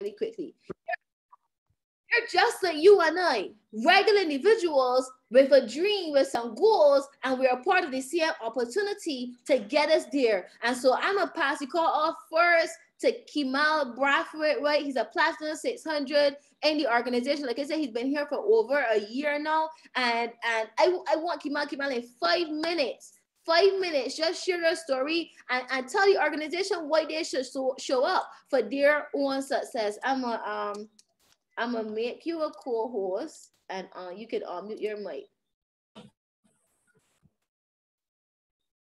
respectfully quickly. They're just like you and I, regular individuals with a dream, with some goals, and we're a part of the same opportunity to get us there. And so I'm going to pass the call off first to Kemal Brathwaite, right? He's a Platinum 600 in the organization. Like I said, he's been here for over a year now. And I want Kemal in 5 minutes. 5 minutes, just share your story and tell the organization why they should show up for their own success. I'm gonna make you a co-host, and you can mute your mic. I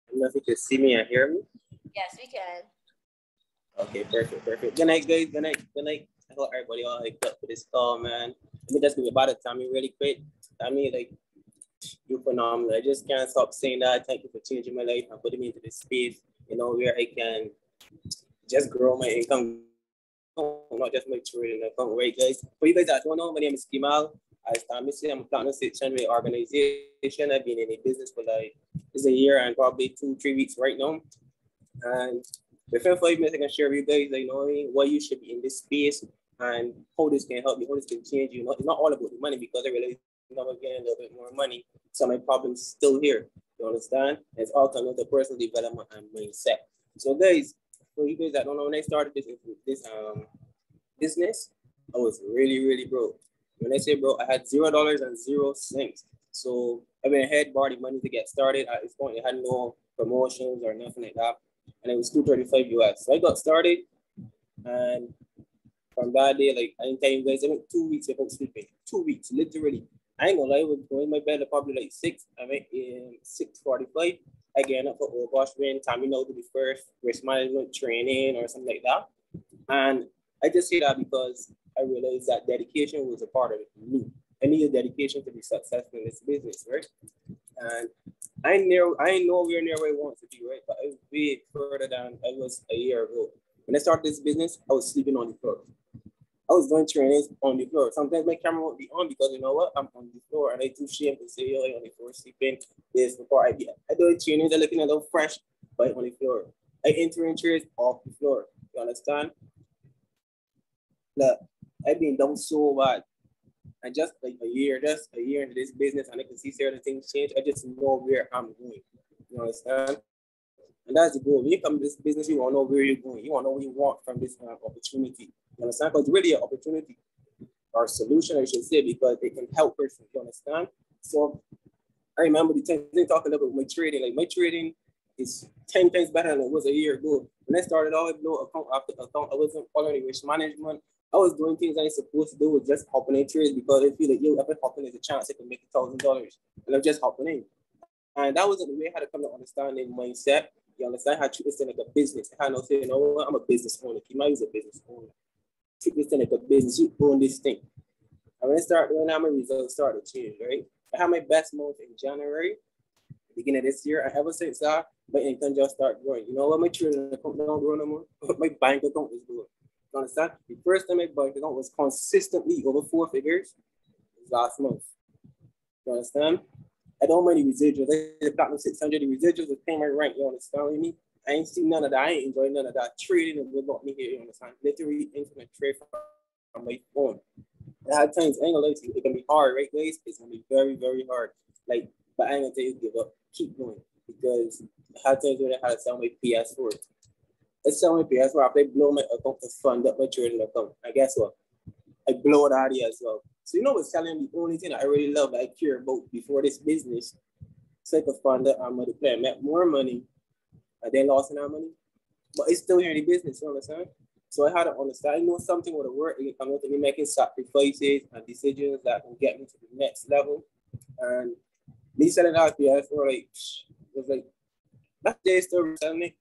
don't know if you can see me and hear me. Yes, we can. Okay, perfect. Good night, guys. Good night. I hope everybody all hyped up for this call, man. Let me just give you about it, Tommy, really quick. Tommy, like, you're phenomenal. I just can't stop saying that. Thank you for changing my life and putting me into this space, you know, where I can just grow my income. Not just my trading account, right, guys? For you guys that don't know, my name is Kemal. As Tommy said, I'm a Platinum 600 organization. I've been in a business for like, it's a year and probably 2-3 weeks right now. And within 5 minutes, I can share with you guys, like, you know, why you should be in this space and how this can help you, how this can change you. It's not all about the money, because I realize I'm getting a little bit more money, so my problem's still here. You understand? It's all kind of the personal development and mindset. So, guys, for you guys that don't know, when I started this business, I was really broke. When I say broke, I had $0 and 0 cents. So I went ahead, borrowed money to get started. At this point, I had no promotions or nothing like that, and it was $235 US. So I got started, and from that day, like, I didn't tell you guys, I went 2 weeks without sleeping. 2 weeks, literally. I ain't gonna lie, I was going to my bed at probably like 6. I went in 6:45. I get up for overwash when Tommy know to be first risk management training or something like that. And I just say that because I realized that dedication was a part of me. I needed dedication to be successful in this business, right? And I ain't nowhere near where I want to be, right? But I was way further than I was a year ago. When I started this business, I was sleeping on the floor. I was doing trainings on the floor. Sometimes my camera won't be on because, you know what, I'm on the floor, and I too shame to say, yo, I'm on the floor sleeping. This before I do trainings, I'm looking a little fresh, but on the floor. I enter in chairs off the floor. You understand? Look, I've been down so bad. And just like a year into this business, and I can see certain things change. I just know where I'm going. You understand? And that's the goal. When you come to this business, you want to know where you're going. You want to know what you want from this opportunity. You understand? Because it's really an opportunity or a solution, I should say, because it can help person. You understand? So I remember the time they talking about my trading. Like, my trading is 10 times better than it was a year ago. When I started out, account after account, I wasn't following risk management. I was doing things I ain't supposed to do, with just hopping in trades because I feel like, yo, if I hop in, there's a chance I can make $1,000. And I'm just hopping in. And that wasn't the way I had to come to understand in mindset. You understand? I had to treat this thing like a business. I had no say, you know what, I'm a business owner. Kima is a business owner. Treat this thing like a business. You own this thing. And when I started doing that, my results started to change, right? I had my best month in January, beginning of this year. And ever since that, my income just started growing. You know what? My trading account don't grow no more. My bank account is growing. You understand? The first time my bank account was consistently over 4 figures was last month. You understand? I don't mind the residuals. The Platinum 600, the residuals was paying my rent. You understand what I mean? I ain't seen none of that. I ain't enjoying none of that. Trading is what got me here. You understand? Literally internet trade from my phone. I had times, I ain't gonna lie to you, it can be hard, right, guys? It's gonna be very hard. Like, but I ain't gonna tell you give up. Keep going. Because I had times when I had to sell my PS4. I sell my PS4 after I blow my account to fund up my trading account. And guess what? I blow it out here as well. So you know what's telling me the only thing that I really love, that I care about before this business, so I could fund up and multiply, make more money, and then lost in that money. But it's still here in the business, you understand? So I had to understand, I know something with the work, I'm going to be making sacrifices and decisions that can get me to the next level. And me selling out PS4, like, was like, that day still selling me.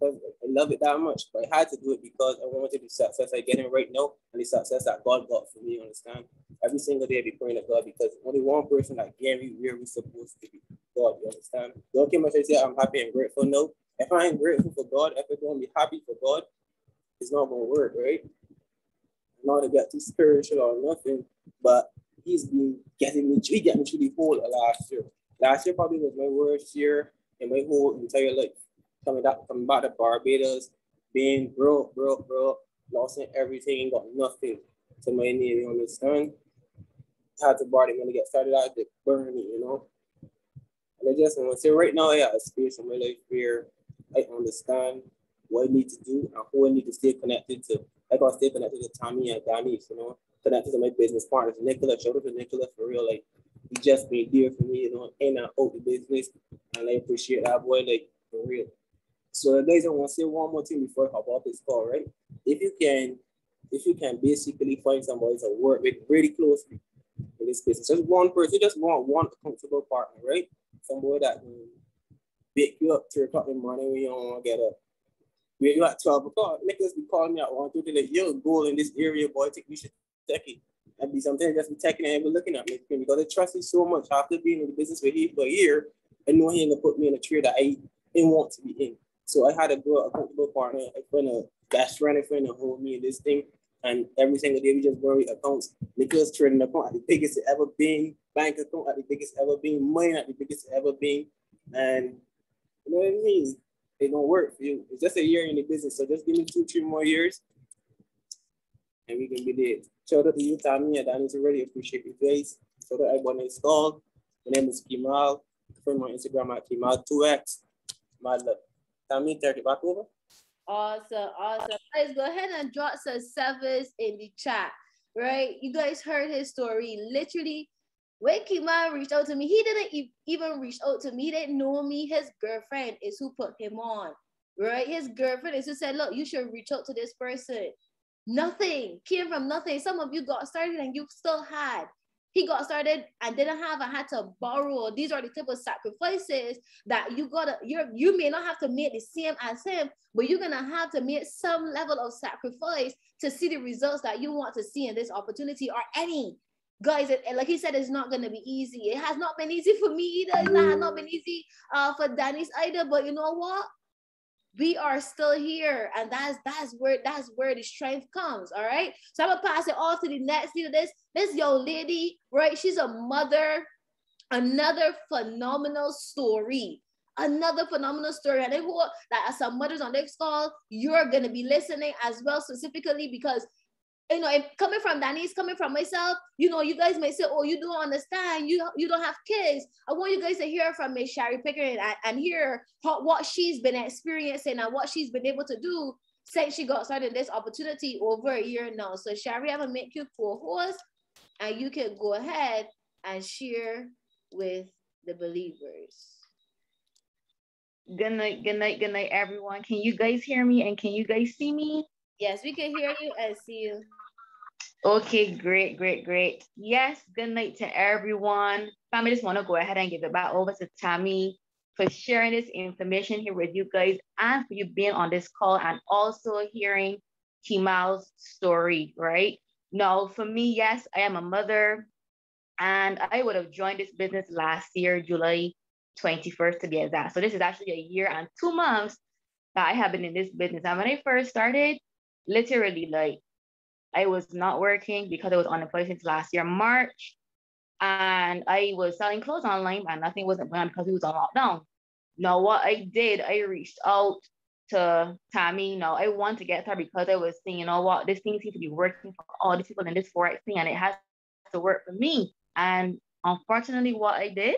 Because I love it that much, but I had to do it because I wanted the success I'm getting right now and the success that God got for me, you understand? Every single day I be praying to God because only one person that gave me where we're supposed to be, God, you understand? Don't care much I say I'm happy and grateful. No, if I ain't grateful for God, if I don't be happy for God, it's not going to work, right? I'm not to get too spiritual or nothing, but He's been getting me, He got me through the whole of last year. Last year probably was my worst year in my whole entire life. Coming back to Barbados, being broke, lost everything, got nothing to my name, you understand? Had to borrow the money to get started out, to burn it, you know? And I just want to say right now, I have a space in my life where I understand what I need to do and who I need to stay connected to. I got to stay connected to Tommy and Danny, you know, connected to my business partners. Nicola, shout out to Nicola for real. Like, he just made dear for me, you know, in and out the business. And I appreciate that boy, like, for real. So guys, I want to say one more thing before I hop off this call, right? If you can basically find somebody to work with really closely in this business, just one person, you just want one accountable partner, right? Somebody that can wake you up 3 o'clock in the morning when you don't want to get up. Wake you at 12 o'clock. Nicholas be calling me at 1, 2, 3, like, you're a goal in this area, boy. We should take it. And be something just be taking it and be looking at me because I trust him so much. After being in the business with him for a year, I know he ain't gonna put me in a trade that I didn't want to be in. So I had to grow a comfortable partner, a friend, a best friend, a friend to hold me in this thing. And every single day we just grow accounts. Nicholas trading account at the biggest it ever been, bank account at the biggest ever been, money at the biggest ever been. And you know what I mean? It don't work for you. It's just a year in the business. So just give me 2, 3 more years and we can be there. Shout out to you, Tommy, and Danny. Really appreciate you guys. Shout out to everyone installed. My name is Kemal. From my Instagram at Kemal2x. My love. Tommy, turn it back over. Awesome, awesome. Guys, go ahead and drop some sevens in the chat, right? You guys heard his story. Literally, when Kemal reached out to me, he didn't even reach out to me. He didn't know me. His girlfriend is who put him on, right? His girlfriend is who said, look, you should reach out to this person. Nothing came from nothing. Some of you got started and you still had. He got started and didn't have and had to borrow. These are the type of sacrifices that you may not have to make the same as him, but you're gonna have to make some level of sacrifice to see the results that you want to see in this opportunity or any. Guys, like he said, it's not gonna be easy. It has not been easy for me either. It has not been easy for Danny's either. But you know what? We are still here, and that's where the strength comes. All right, so I'm gonna pass it off to the next leader. This young lady, right? She's a mother. Another phenomenal story. And I hope that as some mothers on this call, you're gonna be listening as well, specifically because you know, coming from Danny's, coming from myself, you know, you guys may say, oh, you don't understand, you don't have kids. I want you guys to hear from Miss Shari Pickering and hear what she's been experiencing and what she's been able to do since she got started in this opportunity over a year now. So Shari, I'm gonna make you co-host and you can go ahead and share with the believers. Good night, everyone. Can you guys hear me and can you guys see me? Yes, we can hear you and see you. Okay, great. Yes, good night to everyone. I just want to go ahead and give it back over to Tammy for sharing this information here with you guys and for you being on this call and also hearing Kemal's story, right? Now, for me, yes, I am a mother and I would have joined this business last year, July 21st to be exact. So this is actually a year and 2 months that I have been in this business. And when I first started, literally like I was not working because I was unemployed since last year, March. And I was selling clothes online and nothing wasn't going on because it was on lockdown. Now, what I did, I reached out to Tammy. Now, I want to get her because I was saying, you know what, this thing seems to be working for all these people in this Forex thing and it has to work for me. And unfortunately, what I did,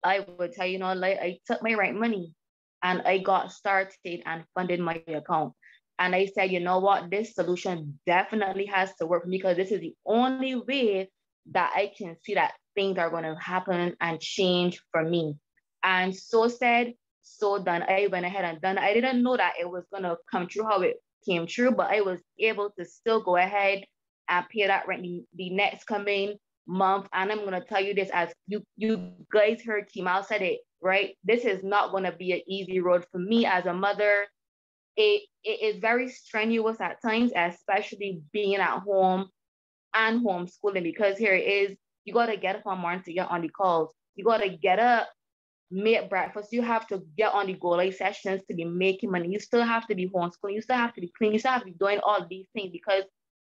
I would tell you, like I took my rent money and I got started and funded my account. And I said, you know what, this solution definitely has to work for me because this is the only way that I can see that things are going to happen and change for me. And so said, so done. I went ahead and done. I didn't know that it was going to come true how it came true, but I was able to still go ahead and pay that rent the next coming month. And I'm going to tell you this, as you guys heard Kemal said it, right? This is not going to be an easy road for me as a mother. It is very strenuous at times, especially being at home and homeschooling, because here it is, you got to get up on morning to get on the calls. You got to get up, make breakfast. You have to get on the go live sessions to be making money. You still have to be homeschooling. You still have to be cleaning. You still have to be doing all these things because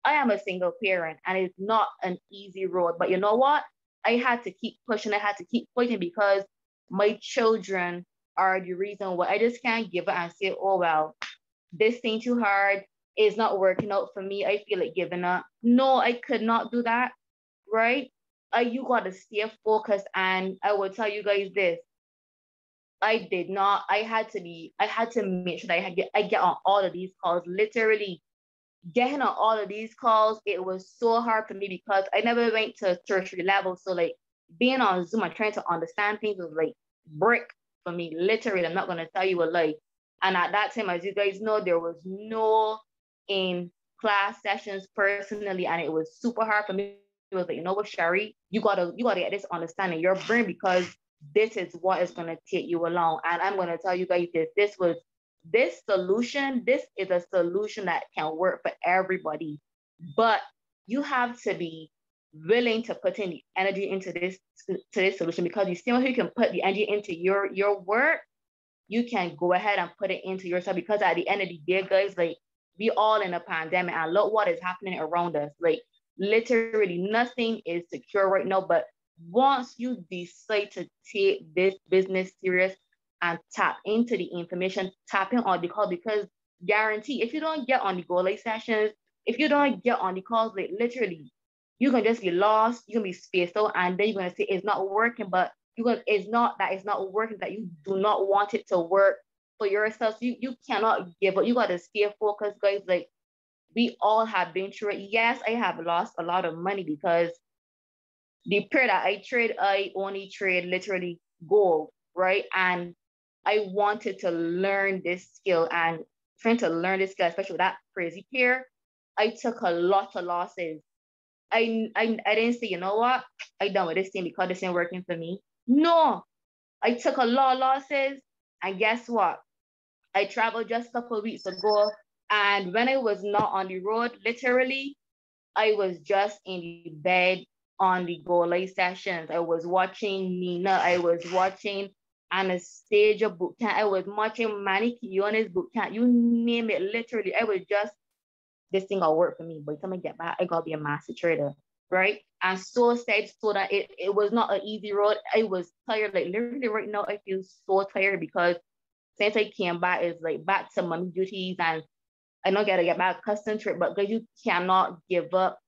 I am a single parent and it's not an easy road. But you know what? I had to keep pushing. I had to keep pushing because my children are the reason why. I just can't give it and say, oh, well, this thing too hard. it's not working out for me. I feel like giving up. No, I could not do that, right? You gotta stay focused. And I will tell you guys this. I did not. I had to make sure that I get on all of these calls. Literally getting on all of these calls, it was so hard for me because I never went to tertiary level. So like being on Zoom and trying to understand things was like brick for me. Literally, I'm not gonna tell you a lie. And at that time, as you guys know, there was no in class sessions personally, and it was super hard for me. It was like, you know what, Sherry, you gotta get this understanding your brain because this is what is gonna take you along. And I'm gonna tell you guys this is a solution that can work for everybody, but you have to be willing to put in the energy into this solution because you see how you can put the energy into your work, you can go ahead and put it into yourself because at the end of the day, guys, like we all in a pandemic and look what is happening around us. Like literally nothing is secure right now, but once you decide to take this business serious and tap into the information, tapping on the call, because guarantee if you don't get on the go live sessions, if you don't get on the calls, like literally, you can just be lost, you can be spaced out, and then you're gonna say it's not working, but it's not that it's not working, that you do not want it to work for yourself. So you cannot give up. You gotta stay focused, guys. Like we all have been through it. Yes, I have lost a lot of money because the period that I only trade literally gold, right? And I wanted to learn this skill and trying to learn this skill, especially with that crazy pair. I took a lot of losses. I didn't say, you know what, I done with this thing because this ain't working for me. No, I took a lot of losses, and guess what? I traveled just a couple of weeks ago, and when I was not on the road, literally, I was just in the bed on the go live sessions. I was watching Nina. I was watching Anastasia boot camp. I was watching Manny Kione's boot camp. You name it, literally. I was just, this thing will work for me. By the time I get back, I gotta be a master trader, right? And so sad, so that it was not an easy road. I was tired. Like literally right now, I feel so tired because since I came back, it's like back to mommy duties and I don't gotta get back accustomed to it, but guys, you cannot give up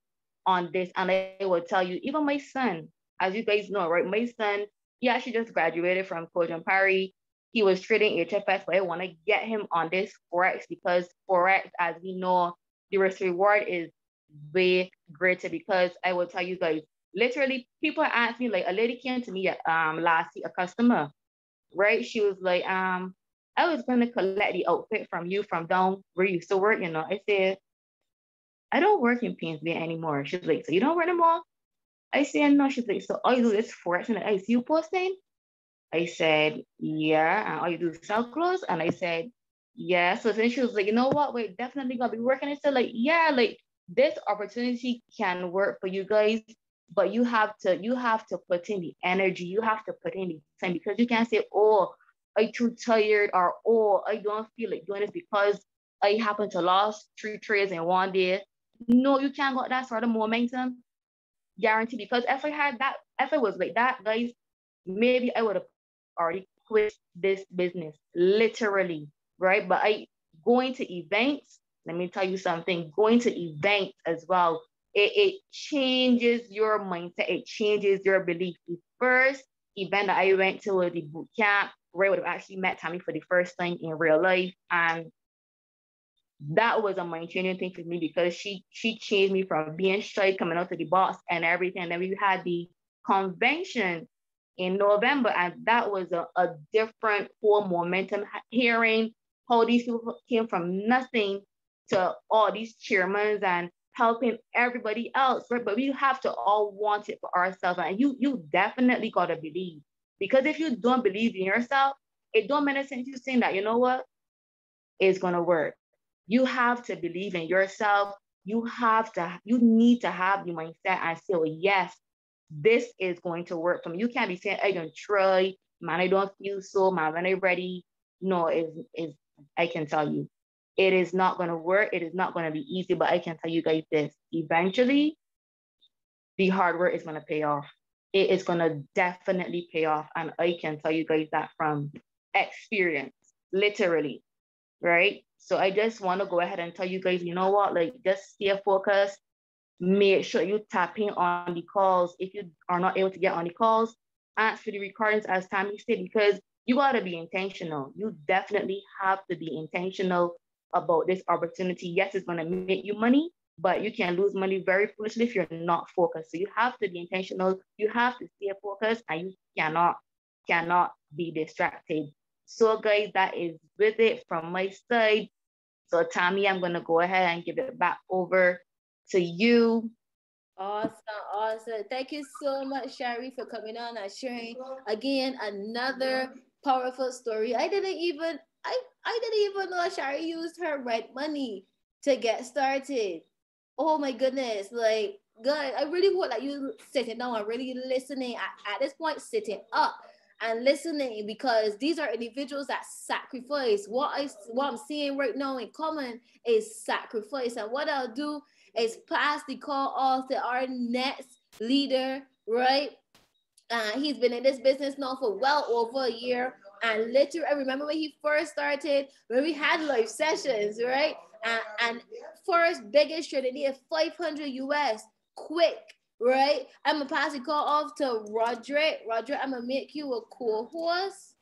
on this. And I will tell you, even my son, as you guys know, right? My son, he actually just graduated from Coach Parry. He was trading HFS, but I want to get him on this Forex because Forex, as we know, the risk reward is way greater because I will tell you guys, literally, people ask me, like a lady came to me last week, a customer, right? She was like, I was gonna collect the outfit from you from down where you used to work, you know. I said, I don't work in Painsville anymore. She's like, so you don't work anymore? I said, no. She's like, so all you do is Forex? And I see you posting? I said, yeah. And all you do is sell clothes? And I said, yeah. So then she was like, you know what? We're definitely gonna be working. I said, like, yeah, like this opportunity can work for you guys, but you have to put in the energy, you have to put in the time because you can't say, oh, I'm too tired, or oh, I don't feel like doing this because I happen to lost 3 trades in one day. No, you can't got that sort of momentum, guarantee. Because if I was like that, guys, maybe I would have already quit this business, literally, right? But I going to events, let me tell you something, going to events as well, it changes your mindset, it changes your belief. The first event that I went to was the boot camp, where I would have actually met Tammy for the first time in real life. And that was a mind changing thing for me because she changed me from being shy, coming out to the box and everything. And then we had the convention in November, and that was a different whole momentum. Hearing how these people came from nothing to all these chairmen and helping everybody else, right? But we have to all want it for ourselves, and you definitely gotta believe, because if you don't believe in yourself, it don't make sense you saying that, you know what, it's gonna work. You have to believe in yourself. You need to have the mindset and say, oh, yes, this is going to work for me. You can't be saying, I don't try, man, I don't feel so, man, when I'm ready. No, I can tell you, it is not going to work. It is not going to be easy, but I can tell you guys this, eventually, the hard work is going to pay off. It is going to definitely pay off. And I can tell you guys that from experience, literally, right? So I just want to go ahead and tell you guys, you know what, like just stay focused. Make sure you tap in on the calls. If you are not able to get on the calls, ask for the recordings as Tammy said, because you got to be intentional. You definitely have to be intentional about this opportunity. Yes, it's going to make you money, but you can lose money very foolishly if you're not focused. So you have to be intentional. You have to stay focused, and you cannot be distracted. So guys, that is with it from my side. So Tammy, I'm going to go ahead and give it back over to you. Awesome, awesome. Thank you so much, Shari, for coming on and sharing again another powerful story. I didn't even know Shari used her rent money to get started. Oh my goodness. Like, good. I really hope that you sitting down and really listening at this point, sitting up and listening, because these are individuals that sacrifice. What I'm seeing right now in common is sacrifice. And what I'll do is pass the call off to our next leader, right? He's been in this business now for well over a year. And literally, I remember when he first started, when we had live sessions, right? And first biggest trade, they needed 500 US quick, right? I'm gonna pass the call off to Roderick. Roderick, I'm gonna make you a co-host.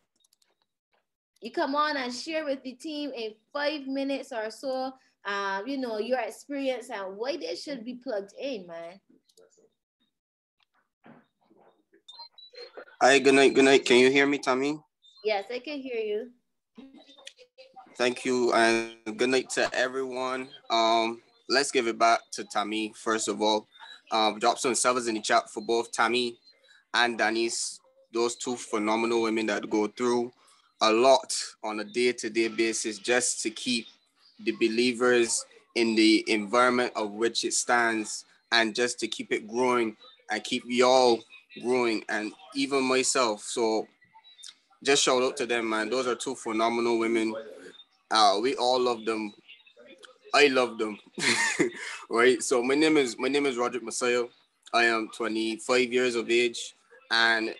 You come on and share with the team in 5 minutes or so, your experience and why they should be plugged in, man. Hi, good night, good night. Can you hear me, Tammy? Yes, I can hear you. Thank you, and good night to everyone. Let's give it back to Tammy first of all. Drop some servers in the chat for both Tammy and Denise. Those two phenomenal women that go through a lot on a day-to-day basis just to keep the believers in the environment of which it stands, and just to keep it growing and keep y'all growing, and even myself. So just shout out to them, man. Those are two phenomenal women. We all love them. I love them. Right. So my name is Roderick Messiah. I am 25 years of age, and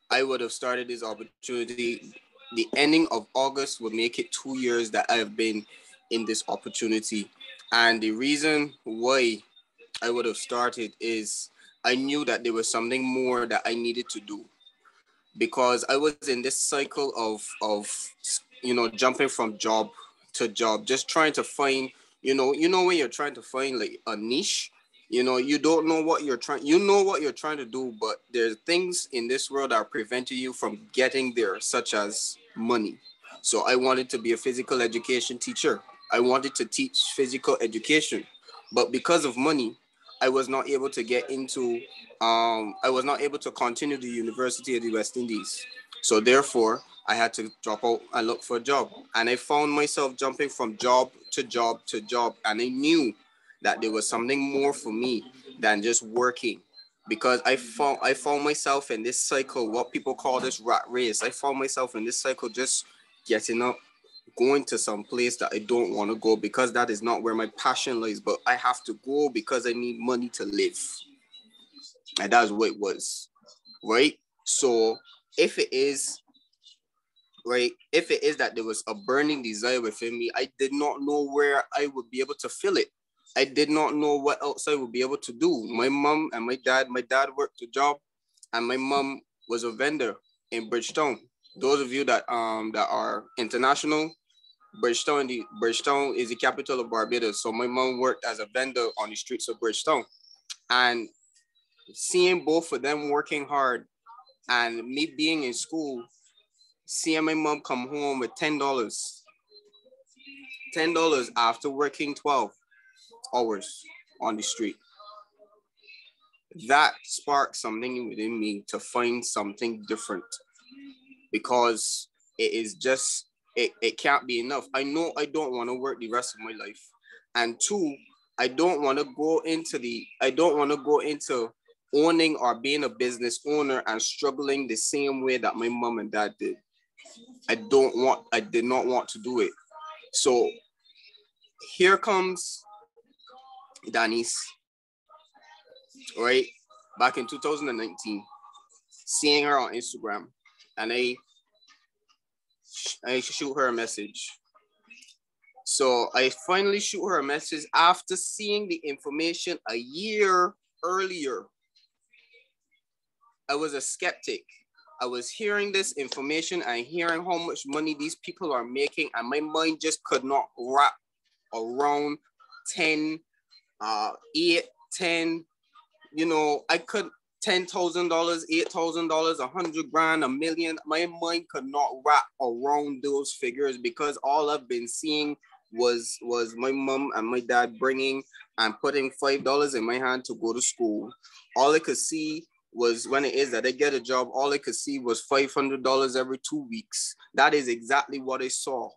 I would have started this opportunity. The ending of August would make it 2 years that I have been in this opportunity. And the reason why I would have started is I knew that there was something more that I needed to do, because I was in this cycle of jumping from job to job, just trying to find, when you're trying to find like a niche, you don't know what you're trying to do, but there's things in this world that are preventing you from getting there, such as money. So I wanted to be a physical education teacher. I wanted to teach physical education, but because of money, I was not able to get into I was not able to continue the University of the West Indies. So therefore, I had to drop out and look for a job. And I found myself jumping from job to job to job. And I knew that there was something more for me than just working. Because I found myself in this cycle, what people call this rat race. I found myself in this cycle just getting up, going to some place that I don't want to go, because that is not where my passion lies. But I have to go because I need money to live. And that's what it was, right? So if it is, right, if it is that there was a burning desire within me, I did not know where I would be able to fill it. I did not know what else I would be able to do. My mom and my dad worked a job, and my mom was a vendor in Bridgetown. Those of you that are international, Bridgetown is the capital of Barbados. So my mom worked as a vendor on the streets of Bridgetown. And seeing both of them working hard and me being in school, seeing my mom come home with $10 after working 12 hours on the street, that sparked something within me to find something different, because it is just, it can't be enough. I know I don't want to work the rest of my life. And two, I don't want to go into owning or being a business owner and struggling the same way that my mom and dad did. I did not want to do it. So here comes Danice, right? Back in 2019, seeing her on Instagram, and I shoot her a message So I finally shoot her a message after seeing the information a year earlier. I was a skeptic. I was hearing this information and hearing how much money these people are making, and my mind just could not wrap around 10, 8, 10, I could $10,000, $8,000, $100,000, $1 million. My mind could not wrap around those figures because all I've been seeing was my mom and my dad bringing and putting $5 in my hand to go to school. All I could see was when it is that I get a job, all I could see was $500 every 2 weeks. That is exactly what I saw.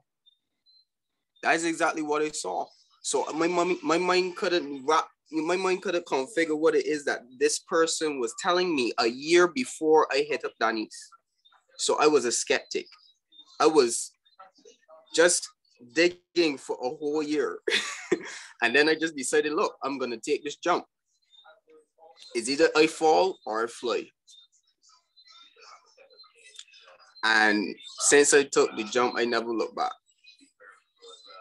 That is exactly what I saw. So my mind couldn't configure what it is that this person was telling me a year before I hit up Danny's. So I was a skeptic. I was just digging for a whole year. And then I just decided, look, I'm going to take this jump. It's either I fall or I fly. And since I took the jump, I never looked back.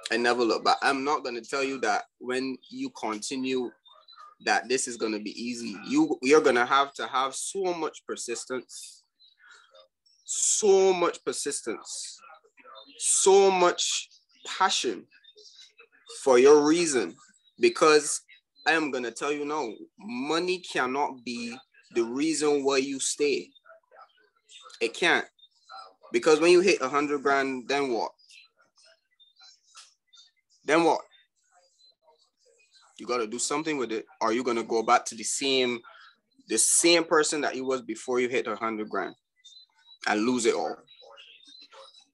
I never look back. I'm not going to tell you that when you continue that this is going to be easy. You're going to have so much persistence, so much passion for your reason. Because I am going to tell you now, money cannot be the reason why you stay. It can't. Because when you hit 100 grand, then what? Then what? You got to do something with it, or you're going to go back to the same person that you was before you hit 100 grand and lose it all.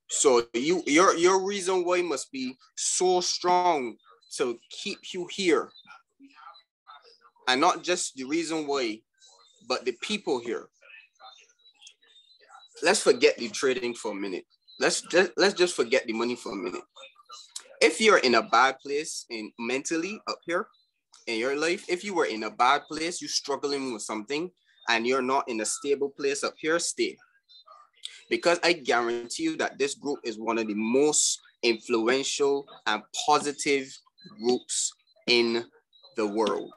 So your reason why must be so strong to keep you here. And not just the reason why, but the people here. Let's forget the trading for a minute. Let's just forget the money for a minute. If you're in a bad place mentally up here in your life, if you were in a bad place, you're struggling with something and you're not in a stable place up here, stay. Because I guarantee you that this group is one of the most influential and positive groups in the world.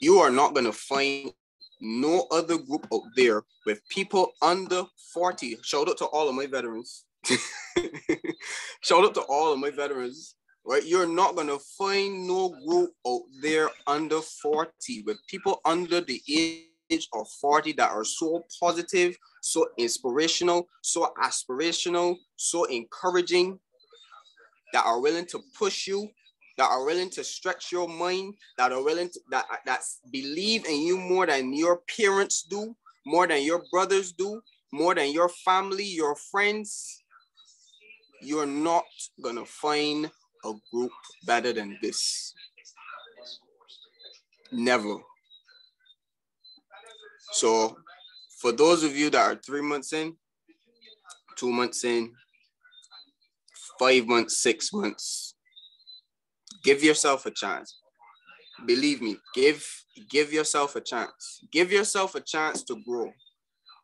You are not going to find no other group out there with people under 40. Shout out to all of my veterans. Shout out to all of my veterans, right? You're not going to find no group out there under 40 with people under the age of 40 that are so positive, so inspirational, so aspirational, so encouraging, that are willing to push you, that are willing to stretch your mind, that are willing to, that believe in you more than your parents do, more than your brothers do, more than your family, your friends. You're not gonna find a group better than this. Never. So for those of you that are 3 months in, 2 months in, 5 months, 6 months, give yourself a chance. Believe me, give yourself a chance. Give yourself a chance to grow.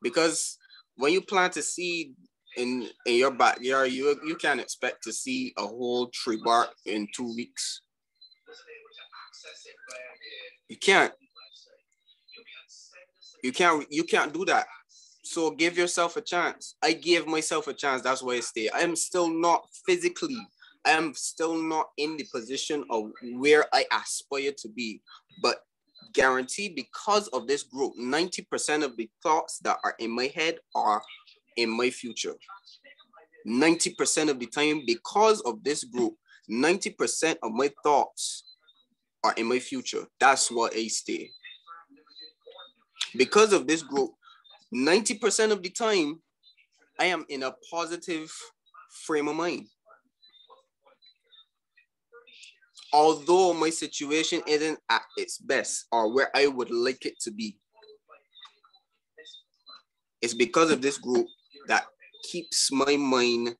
Because when you plant a seed in your backyard, you can't expect to see a whole tree bark in 2 weeks. You can't. You can't do that. So give yourself a chance. I gave myself a chance. That's why I stay. I am still not physically. I am still not in the position of where I aspire to be. But guarantee, because of this group, 90% of the thoughts that are in my head are in my future. 90% of the time, because of this group, 90% of my thoughts are in my future. That's why I stay. Because of this group, 90% of the time, I am in a positive frame of mind. Although my situation isn't at its best or where I would like it to be. It's because of this group that keeps my mind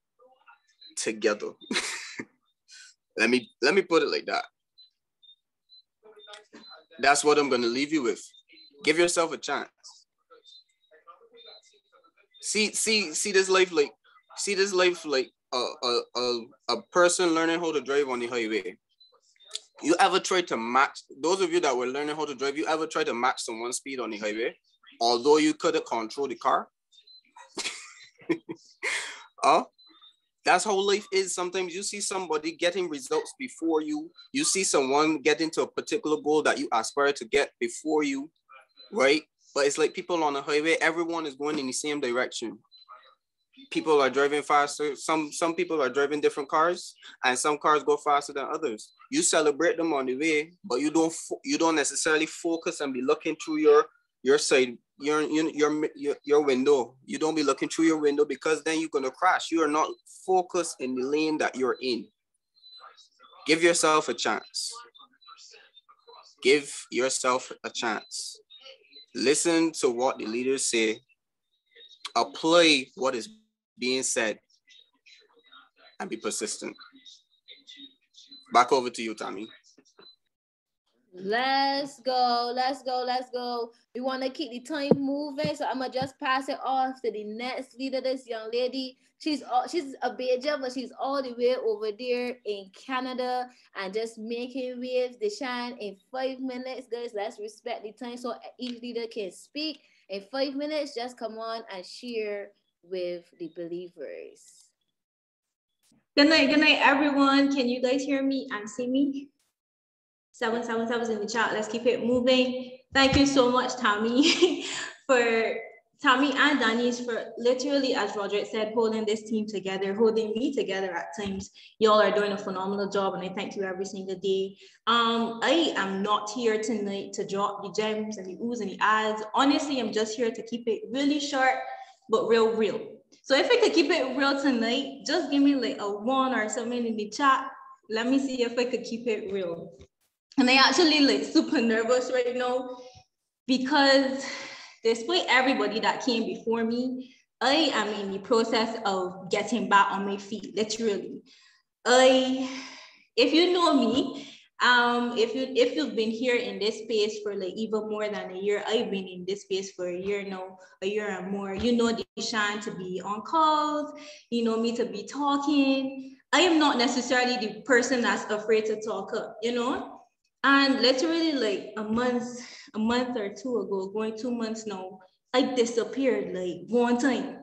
together. Let me put it like that. That's what I'm going to leave you with. Give yourself a chance. See this life like a person learning how to drive on the highway, you ever try to match, those of you that were learning how to drive, you ever try to match someone's speed on the highway, although you could have controlled the car? That's how life is. Sometimes you see somebody getting results before you. You see someone getting to a particular goal that you aspire to get before you, right? But it's like people on the highway, everyone is going in the same direction. People are driving faster. Some people are driving different cars, and some cars go faster than others. You celebrate them on the way, but you don't necessarily focus and be looking through your side, your window. You don't be looking through your window, because then you're gonna crash. You are not focused in the lane that you're in. Give yourself a chance. Give yourself a chance. Listen to what the leaders say. Apply what is being said, and be persistent. Back over to you, Tammy. Let's go. We want to keep the time moving, so I'm gonna just pass it off to the next leader. This young lady, she's a Bajan, but she's all the way over there in Canada and just making waves. They shine in 5 minutes, guys. Let's respect the time so each leader can speak in 5 minutes. Just come on and share with the believers. Good night, everyone. Can you guys hear me and see me? 777's in the chat. Let's keep it moving. Thank you so much, Tammy, Tammy and Denise for literally, as Roderick said, holding this team together, holding me together at times. Y'all are doing a phenomenal job, and I thank you every single day. I am not here tonight to drop the gems and the oohs and the ahs. Honestly, I'm just here to keep it really short, but real. So if I could keep it real tonight, just give me like a 1 or something in the chat. Let me see if I could keep it real. And I actually like super nervous right now, because despite everybody that came before me, I am in the process of getting back on my feet, literally. If you know me, if you've been here in this space for like even more than a year, I've been in this space for a year now, a year and more. You know Deshaun to be on calls, you know me to be talking. I am not necessarily the person that's afraid to talk up, you know? And literally like a month or two ago, going 2 months now, I disappeared like one time.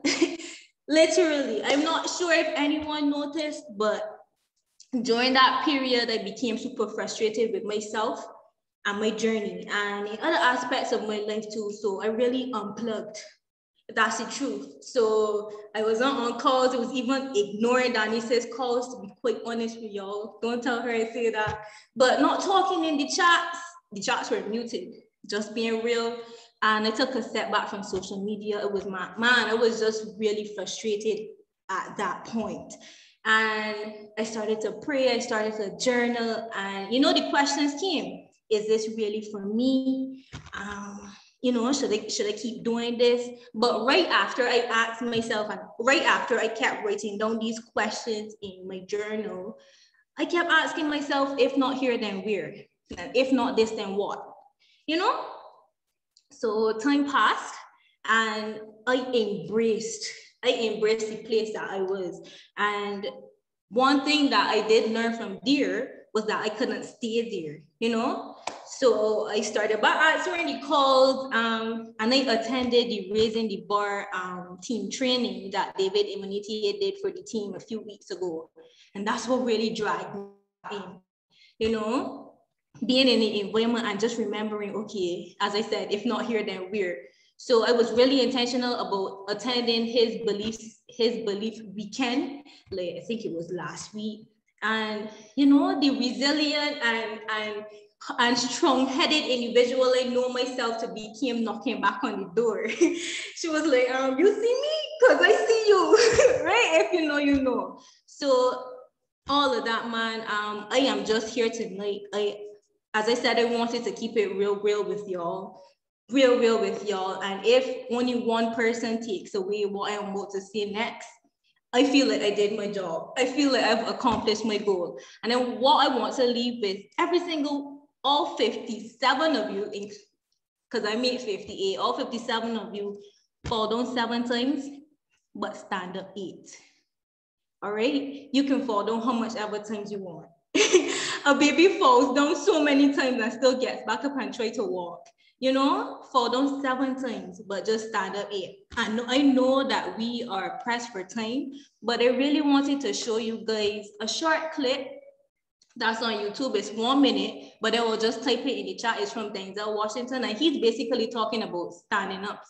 Literally, I'm not sure if anyone noticed, but during that period, I became super frustrated with myself and my journey and in other aspects of my life too. So I really unplugged. That's the truth. So I wasn't on calls. It was even ignoring Danice's calls, to be quite honest with y'all. Don't tell her I say that. But not talking in the chats. The chats were muted, just being real. And I took a step back from social media. It was I was just really frustrated at that point. And I started to pray, I started to journal, and you know, the questions came. Is this really for me? You know, should I keep doing this? But right after I asked myself, and right after I kept writing down these questions in my journal, I kept asking myself, if not here, then where? And if not this, then what? You know? So time passed, and I embraced the place that I was. And one thing that I did learn from there was that I couldn't stay there, you know? So I started by answering the calls, and I attended the Raising the Bar team training that David Immunity did for the team a few weeks ago. And that's what really dragged me in, you know? Being in the environment and just remembering, okay, as I said, if not here, then where? So I was really intentional about attending his belief weekend. Like, I think it was last week. And, you know, the resilient and strong-headed individual I know myself to be came knocking back on the door. She was like, you see me? Because I see you, right? If you know, you know. So all of that, man, I am just here tonight. As I said, I wanted to keep it real with y'all. Real with y'all. And if only one person takes away what I am about to say next, I feel like I did my job. I feel like I've accomplished my goal. And then what I want to leave with all 57 of you, because I made 58, all 57 of you fall down 7 times, but stand up 8. all right? You can fall down how much ever times you want. A baby falls down so many times and still gets back up and try to walk. You know, fall down 7 times, but just stand up 8. I know that we are pressed for time, but I really wanted to show you guys a short clip that's on YouTube. It's 1 minute, but I will just type it in the chat. It's from Denzel Washington, and he's basically talking about standing up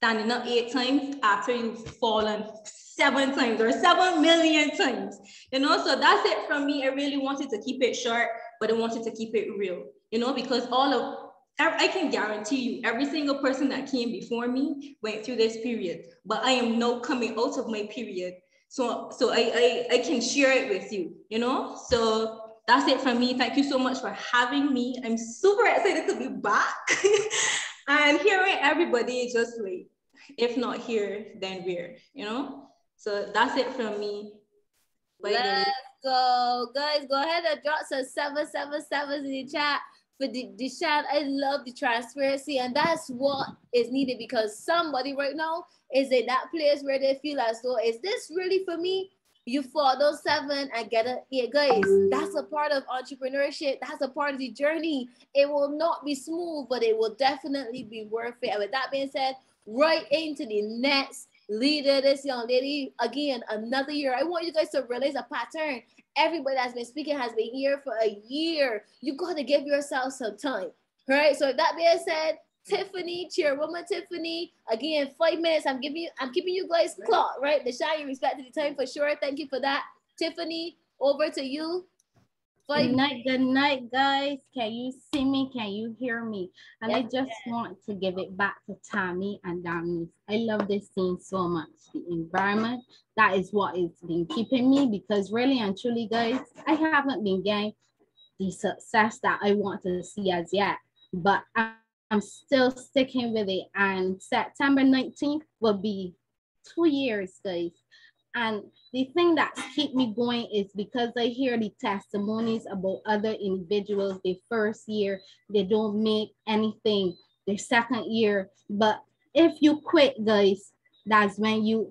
8 times after you've fallen 7 times or 7 million times. You know, so that's it from me. I really wanted to keep it short, but I wanted to keep it real, you know, because I can guarantee you every single person that came before me went through this period, but I am now coming out of my period. So I can share it with you, you know? So that's it from me. Thank you so much for having me. I'm super excited to be back. And hearing everybody just like, if not here, then where, you know? So that's it from me. Bye, Let's go. Guys, go ahead and drop some 777s in the chat for Deshaun. I love the transparency, and that's what is needed, because somebody right now is in that place where they feel as though, is this really for me? You fall those 7 and get it. Yeah, guys, that's a part of entrepreneurship. That's a part of the journey. It will not be smooth, but it will definitely be worth it. And with that being said, right into the next leader, this young lady, again, another year. I want you guys to realize a pattern. Everybody that's been speaking has been here for a year. You got to give yourself some time, right? So with that being said, Tiffany, chairwoman Tiffany, again, 5 minutes. I'm keeping you guys clock, right? Deshaun, you respected the time for sure. Thank you for that. Tiffany, over to you. Good night, guys. Can you see me? Can you hear me? And I just want to give it back to Tammy and Dami. I love this scene so much. The environment, that is what is been keeping me, because really and truly, guys, I haven't been getting the success that I want to see as yet, but I'm still sticking with it. And September 19th will be 2 years, guys. And the thing that keep me going is because I hear the testimonies about other individuals. The first year, they don't make anything. The second year, but if you quit, guys, that's when you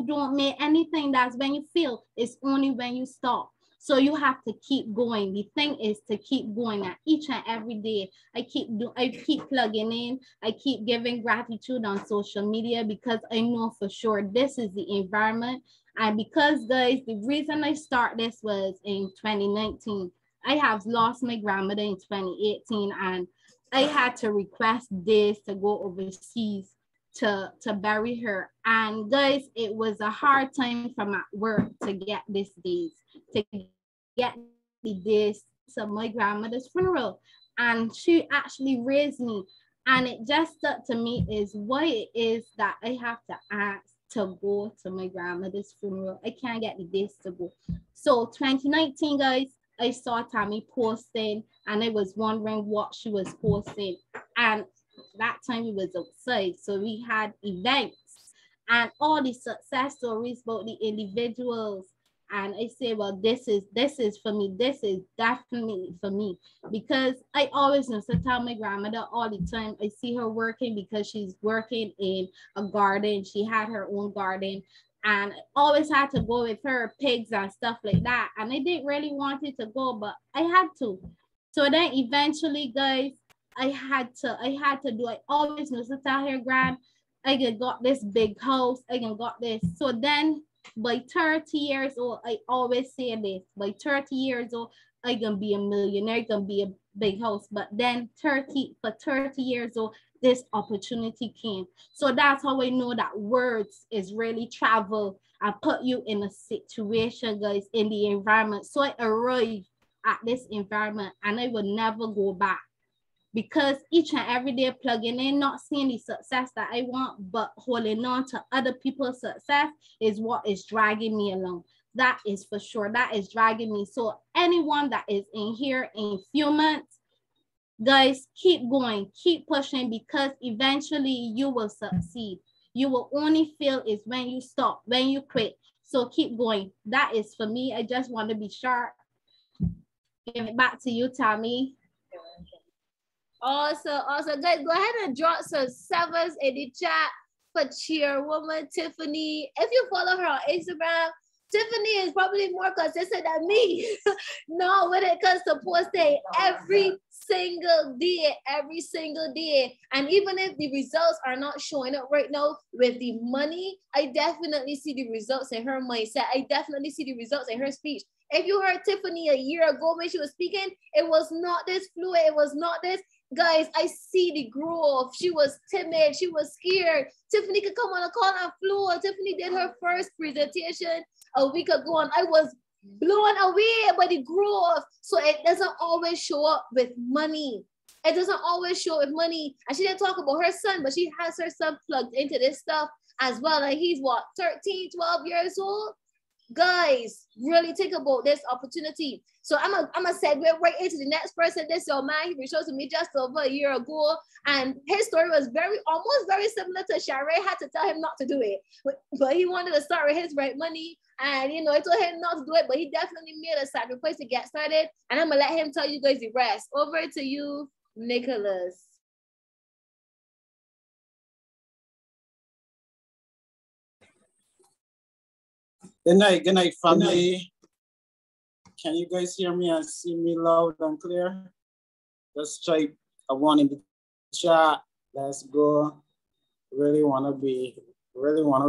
don't make anything. That's when you feel. It's only when you stop. So you have to keep going. The thing is to keep going. And each and every day, I keep plugging in. I keep giving gratitude on social media, because I know for sure this is the environment. And because, guys, the reason I start this was in 2019. I have lost my grandmother in 2018, and I had to request this to go overseas to bury her. And guys, it was a hard time from at work to get this days, to get this to my grandmother's funeral. And she actually raised me. And it just stuck to me is why it is that I have to ask to go to my grandmother's funeral. I can't get the days to go. So 2019, guys, I saw Tammy posting, and I was wondering what she was posting. And that time we was outside, so we had events and all the success stories about the individuals. And I say, well, this is for me. This is definitely for me, because I always used to tell my grandmother all the time. I see her working because she's working in a garden. She had her own garden, and I always had to go with her, pigs and stuff like that. And I didn't really want it to go, but I had to. So then eventually, guys, I had to do. I always used to tell her, Grand, I got this big house. I got this. So then by 30 years old, I always say this, by 30 years old, I gonna be a millionaire, gonna be a big house. But then 30 years old, this opportunity came. So that's how I know that words is really travel and put you in a situation, guys, in the environment. So I arrived at this environment, and I would never go back, because each and every day plugging in, not seeing the success that I want, but holding on to other people's success is what is dragging me along. That is for sure. That is dragging me. So anyone that is in here in few months, guys, keep going, keep pushing, because eventually you will succeed. You will only fail is when you stop, when you quit. So keep going. That is for me. I just want to be sharp. Give it back to you, Tammy. Also, guys, go ahead and drop some 7s in the chat for chairwoman Tiffany. If you follow her on Instagram, Tiffany is probably more consistent than me. No, when it comes to posting every single day, and even if the results are not showing up right now with the money, I definitely see the results in her mindset. I definitely see the results in her speech. If you heard Tiffany a year ago when she was speaking, it was not this fluid, it was not this. Guys, I see the growth. She was timid, she was scared. Tiffany could come on a call and flow. Tiffany did her first presentation a week ago, and I was blown away by the growth. So it doesn't always show up with money. It doesn't always show with money. And she didn't talk about her son, but she has her son plugged into this stuff as well. And he's what, 13, 12 years old? Guys, really think about this opportunity. So I'm a segue right into the next person. This young man, he reached out to me just over a year ago, and his story was almost very similar to Shari. Had to tell him not to do it, but he wanted to start with his right money, and I told him not to do it, but he definitely made a sacrifice to get started. And I'm gonna let him tell you guys the rest. Over to you, Nicholas. Good night, family. Can you guys hear me and see me loud and clear? Just type a one in the chat. Let's go. Really want to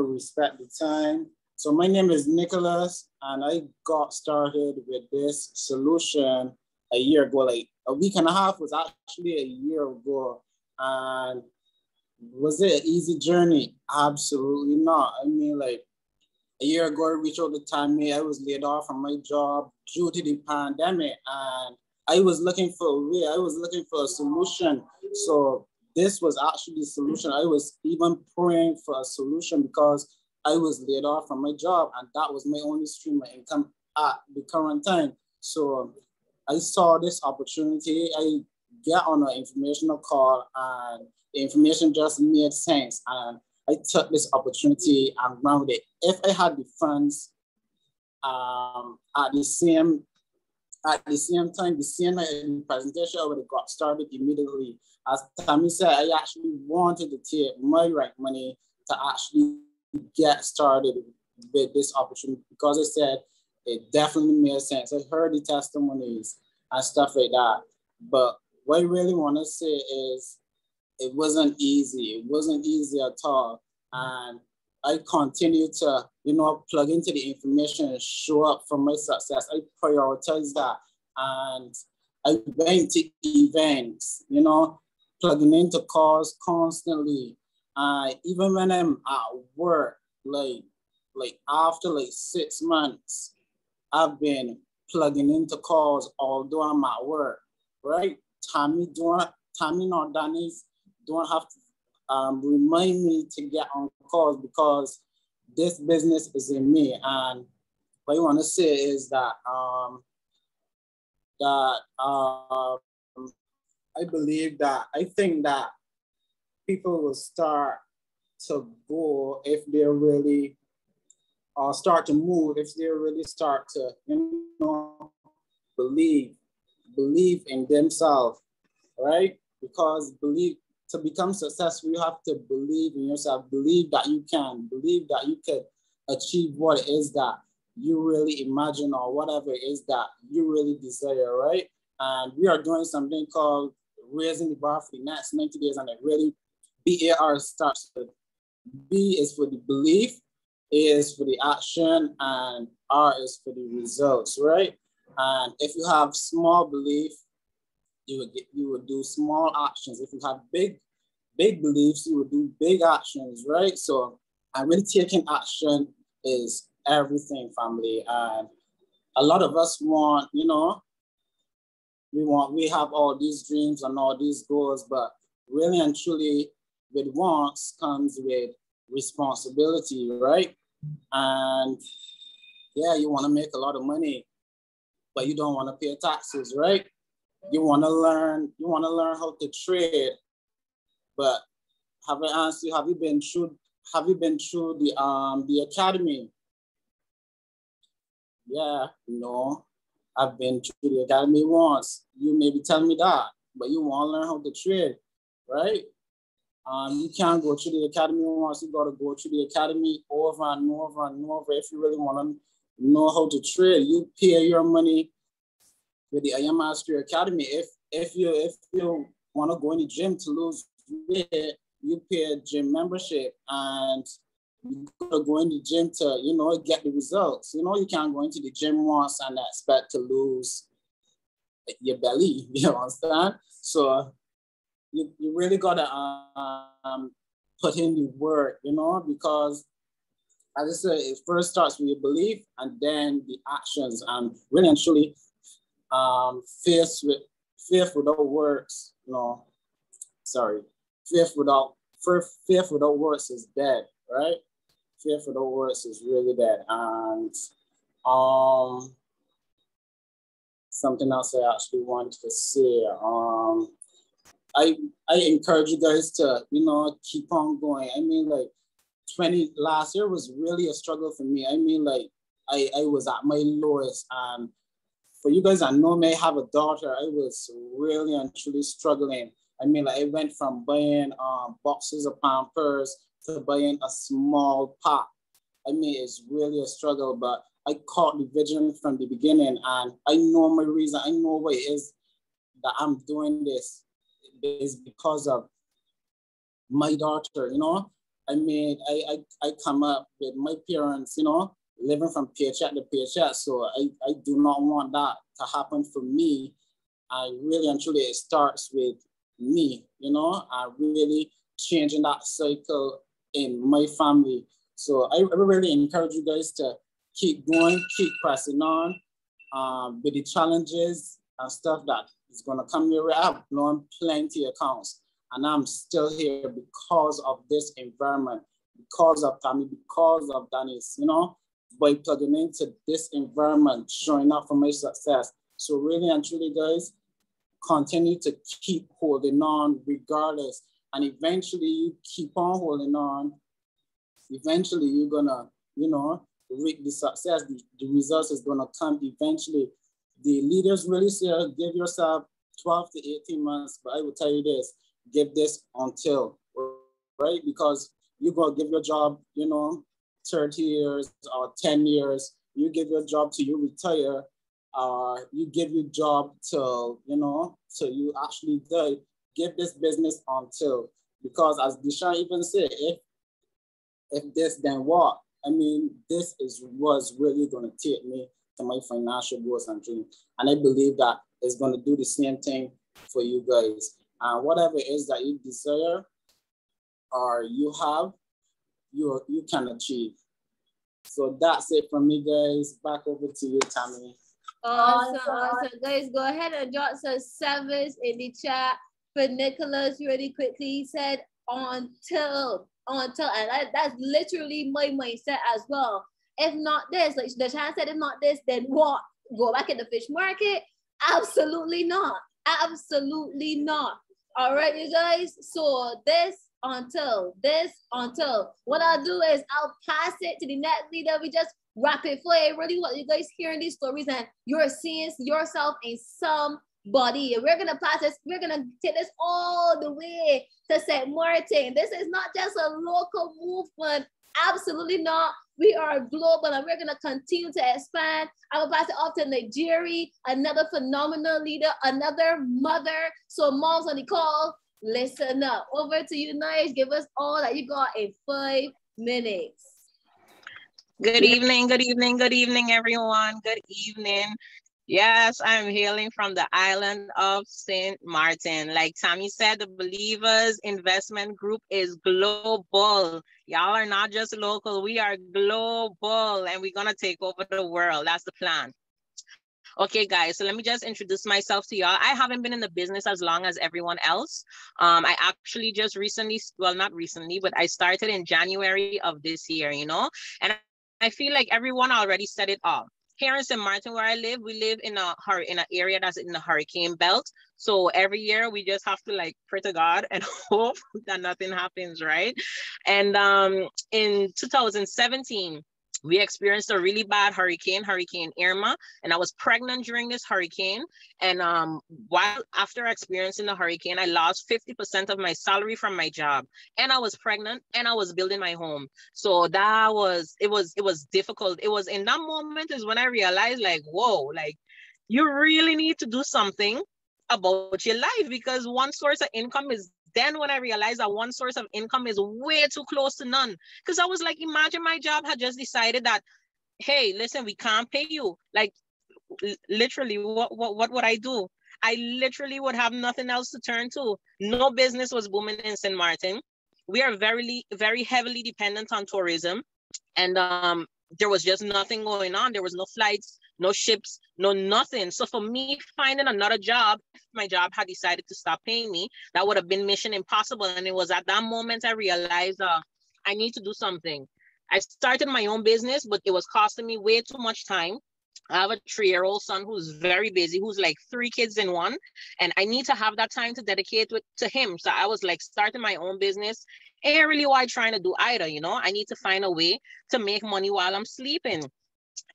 respect the time. So my name is Nicholas, and I got started with this solution a year ago. Like a week and a half was actually a year ago. And was it an easy journey? Absolutely not. I mean, like, a year ago, I reached out to Tammy. I was laid off from my job due to the pandemic, and I was looking for a way. I was looking for a solution. So this was actually the solution. I was even praying for a solution because I was laid off from my job, and that was my only stream of income at the current time. So I saw this opportunity. I get on an informational call, and the information just made sense. And I took this opportunity and ran with it. If I had the funds at the same time, the same night in the presentation, I would have got started immediately. As Tammy said, I actually wanted to take my right money to actually get started with this opportunity because I said it definitely made sense. I heard the testimonies and stuff like that. But what I really want to say is, it wasn't easy. It wasn't easy at all. And I continued to, plug into the information and show up for my success. I prioritized that. And I went to events, plugging into calls constantly. Even when I'm at work, like after 6 months, I've been plugging into calls although I'm at work, right? Tammy not Danny's don't have to remind me to get on calls because this business is in me. And what I want to say is that I think that people will start to go if they really start to move, if they really start to, believe in themselves, right? Because to become successful, you have to believe in yourself, believe that you can, believe that you can achieve what it is that you really imagine or whatever it is that you really desire, right? And we are doing something called Raising the Bar for the next 90 days, and it really, BAR starts with B is for the belief, A is for the action, and R is for the results, right? And if you have small belief, you would do small actions. If you have big beliefs, you would do big actions, right? So, and really taking action is everything, family. And a lot of us want, we have all these dreams and all these goals, but really and truly, with wants comes with responsibility, right? And yeah, you want to make a lot of money, but you don't want to pay taxes, right? You want to learn how to trade, but have I asked you, have you been through the academy? Yeah, no, I've been through the academy once. You maybe tell me that, but you want to learn how to trade, right? You can't go through the academy once. You got to go through the academy over and over and over if you really want to know how to trade. You pay your money with the I Am Mastery Academy. If you want to go in the gym to lose weight, you pay a gym membership and you gotta go in the gym to, you know, get the results. You know, you can't go into the gym once and expect to lose your belly. You understand? So you really gotta put in the work, you know, because as I said, it first starts with your belief and then the actions. And really and truly, faith without works, you know, sorry, faith without works is dead, right? Faith without works is really dead. And something else I actually wanted to say. I encourage you guys to, you know, keep on going. I mean, like, last year was really a struggle for me. I mean, like, I was at my lowest. And for you guys that know me, I have a daughter. I was really and truly struggling. I mean, like, I went from buying boxes of Pampers to buying a small pack. I mean, it's really a struggle, but I caught the vision from the beginning, and I know my reason. I know what it is that I'm doing this is because of my daughter, you know. I mean, I come up with my parents, you know, living from paycheck to paycheck. So I do not want that to happen for me. I really and truly, it starts with me, you know, and really changing that cycle in my family. So I really encourage you guys to keep going, keep pressing on with the challenges and stuff that is going to come your way. I've blown plenty of accounts, and I'm still here because of this environment, because of Tammy, because of Dennis, you know, by plugging into this environment, showing up for my success. So really and truly, guys, continue to keep holding on regardless. And eventually you keep on holding on. Eventually you're gonna, you know, reap the success. The results is gonna come eventually. The leaders really say, give yourself 12 to 18 months, but I will tell you this, give this until, right? Because you go give your job, you know, 30 years or 10 years, you give your job till you retire, you give your job till, you know, till you actually die. Give this business until, because as Deshaun even said, if this, then what? I mean, this was really going to take me to my financial goals and dreams. And I believe that it's going to do the same thing for you guys. And whatever it is that you desire or you have, you can achieve. So that's it from me, guys. Back over to you, Tammy. Awesome. Guys, go ahead and drop some sevens in the chat for Nicholas really quickly. He said until, and that's literally my mindset as well. If not this, like the chance said, if not this, then what? Go back in the fish market? Absolutely not. Absolutely not. All right, you guys. So this until. What I'll do is I'll pass it to the next leader. We just rapid fire. Really want you guys hearing these stories and you're seeing yourself in somebody. We're gonna pass this. We're gonna take this all the way to St. Martin. This is not just a local movement. Absolutely not. We are global and we're gonna continue to expand. I will pass it off to Nigeria, another phenomenal leader, another mother. So moms on the call, listen up. Over to you, Nice. Give us all that you got in 5 minutes. Good evening, everyone. Good evening. Yes, I'm hailing from the island of St. Martin. Like Tammy said, the Believers Investment Group is global. Y'all are not just local, we are global and we're gonna take over the world. That's the plan. Okay, guys, so let me just introduce myself to y'all. I haven't been in the business as long as everyone else. I actually just recently, well, not recently, but I started in January of this year, you know, and I feel like everyone already said it all. Here in St. Martin, where I live, we live in an area that's in the hurricane belt. So every year we just have to like pray to God and hope that nothing happens, right? And in 2017, We experienced a really bad hurricane, Hurricane Irma, and I was pregnant during this hurricane. And while after experiencing the hurricane, I lost 50% of my salary from my job, and I was pregnant, and I was building my home. So that was, it was difficult. It was in that moment is when I realized, like, whoa, like you really need to do something about your life, because one source of income is, then when I realized that one source of income is way too close to none, because I was like, imagine my job had just decided that, hey, listen, we can't pay you. Like literally, what would I do? I literally would have nothing else to turn to. No business was booming in St. Martin. We are very heavily dependent on tourism. And there was just nothing going on. There was no flights, no ships, no nothing. So for me, finding another job, if my job had decided to stop paying me, that would have been mission impossible. And it was at that moment I realized I need to do something. I started my own business, but it was costing me way too much time. I have a 3-year-old son who's very busy, who's like 3 kids in one, and I need to have that time to dedicate to him. So I was like starting my own business. Ain't really what I'm trying to do either, you know. I need to find a way to make money while I'm sleeping.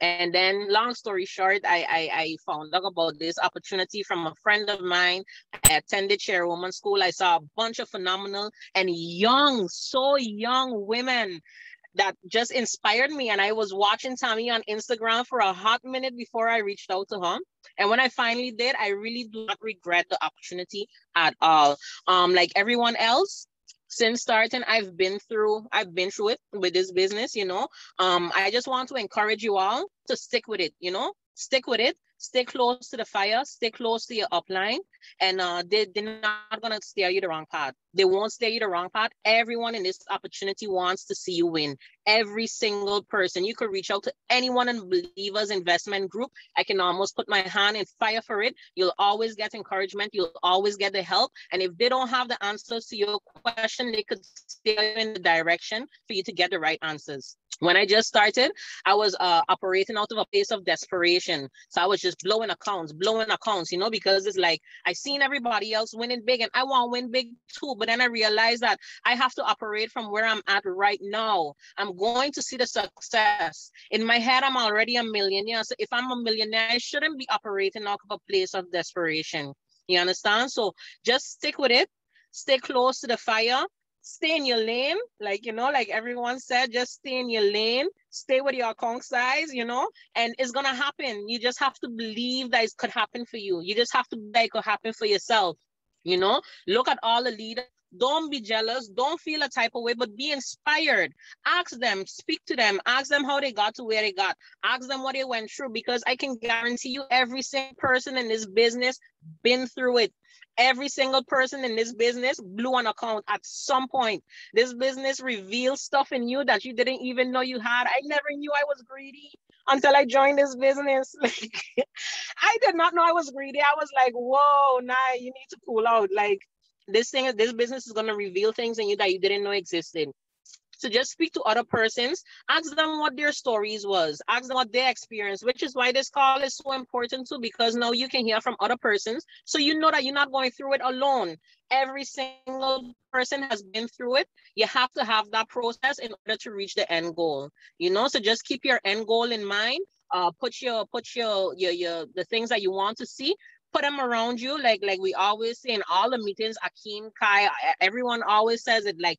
And then long story short, I found out about this opportunity from a friend of mine. I attended chairwoman school. I saw a bunch of phenomenal and young, so young women that just inspired me. And I was watching Tammy on Instagram for a hot minute before I reached out to her. And when I finally did, I really do not regret the opportunity at all. Like everyone else, since starting, I've been through it with this business, you know. I just want to encourage you all to stick with it, you know, stick with it. Stay close to the fire, stay close to your upline, and they're not gonna steer you the wrong path. They won't steer you the wrong path. Everyone in this opportunity wants to see you win. Every single person. You could reach out to anyone in Believers Investment Group. I can almost put my hand in fire for it. You'll always get encouragement. You'll always get the help. And if they don't have the answers to your question, they could steer you in the direction for you to get the right answers. When I just started, I was operating out of a place of desperation. So I was just blowing accounts, you know, because it's like, I seen everybody else winning big and I want to win big too. But then I realized that I have to operate from where I'm at right now. I'm going to see the success. In my head, I'm already a millionaire. So if I'm a millionaire, I shouldn't be operating out of a place of desperation. You understand? So just stick with it. Stay close to the fire. Stay in your lane, like, you know, like everyone said, just stay in your lane, stay with your account size, you know, and it's gonna happen. You just have to believe that it could happen for you. You just have to believe that it could happen for yourself, you know. Look at all the leaders. Don't be jealous. Don't feel a type of way, but be inspired. Ask them, speak to them, ask them how they got to where they got, ask them what they went through, because I can guarantee you every single person in this business been through it. Every single person in this business blew an account at some point. This business reveals stuff in you that you didn't even know you had. I never knew I was greedy until I joined this business. Like, I did not know I was greedy. I was like, whoa, nah, you need to cool out. Like, this business is going to reveal things in you that you didn't know existed. So just speak to other persons, ask them what their stories was, ask them what they experienced, which is why this call is so important too, because now you can hear from other persons. So you know that you're not going through it alone. Every single person has been through it. You have to have that process in order to reach the end goal, you know? So just keep your end goal in mind. Put the things that you want to see, put them around you. Like we always say in all the meetings, Akeem, Kai, everyone always says it, like,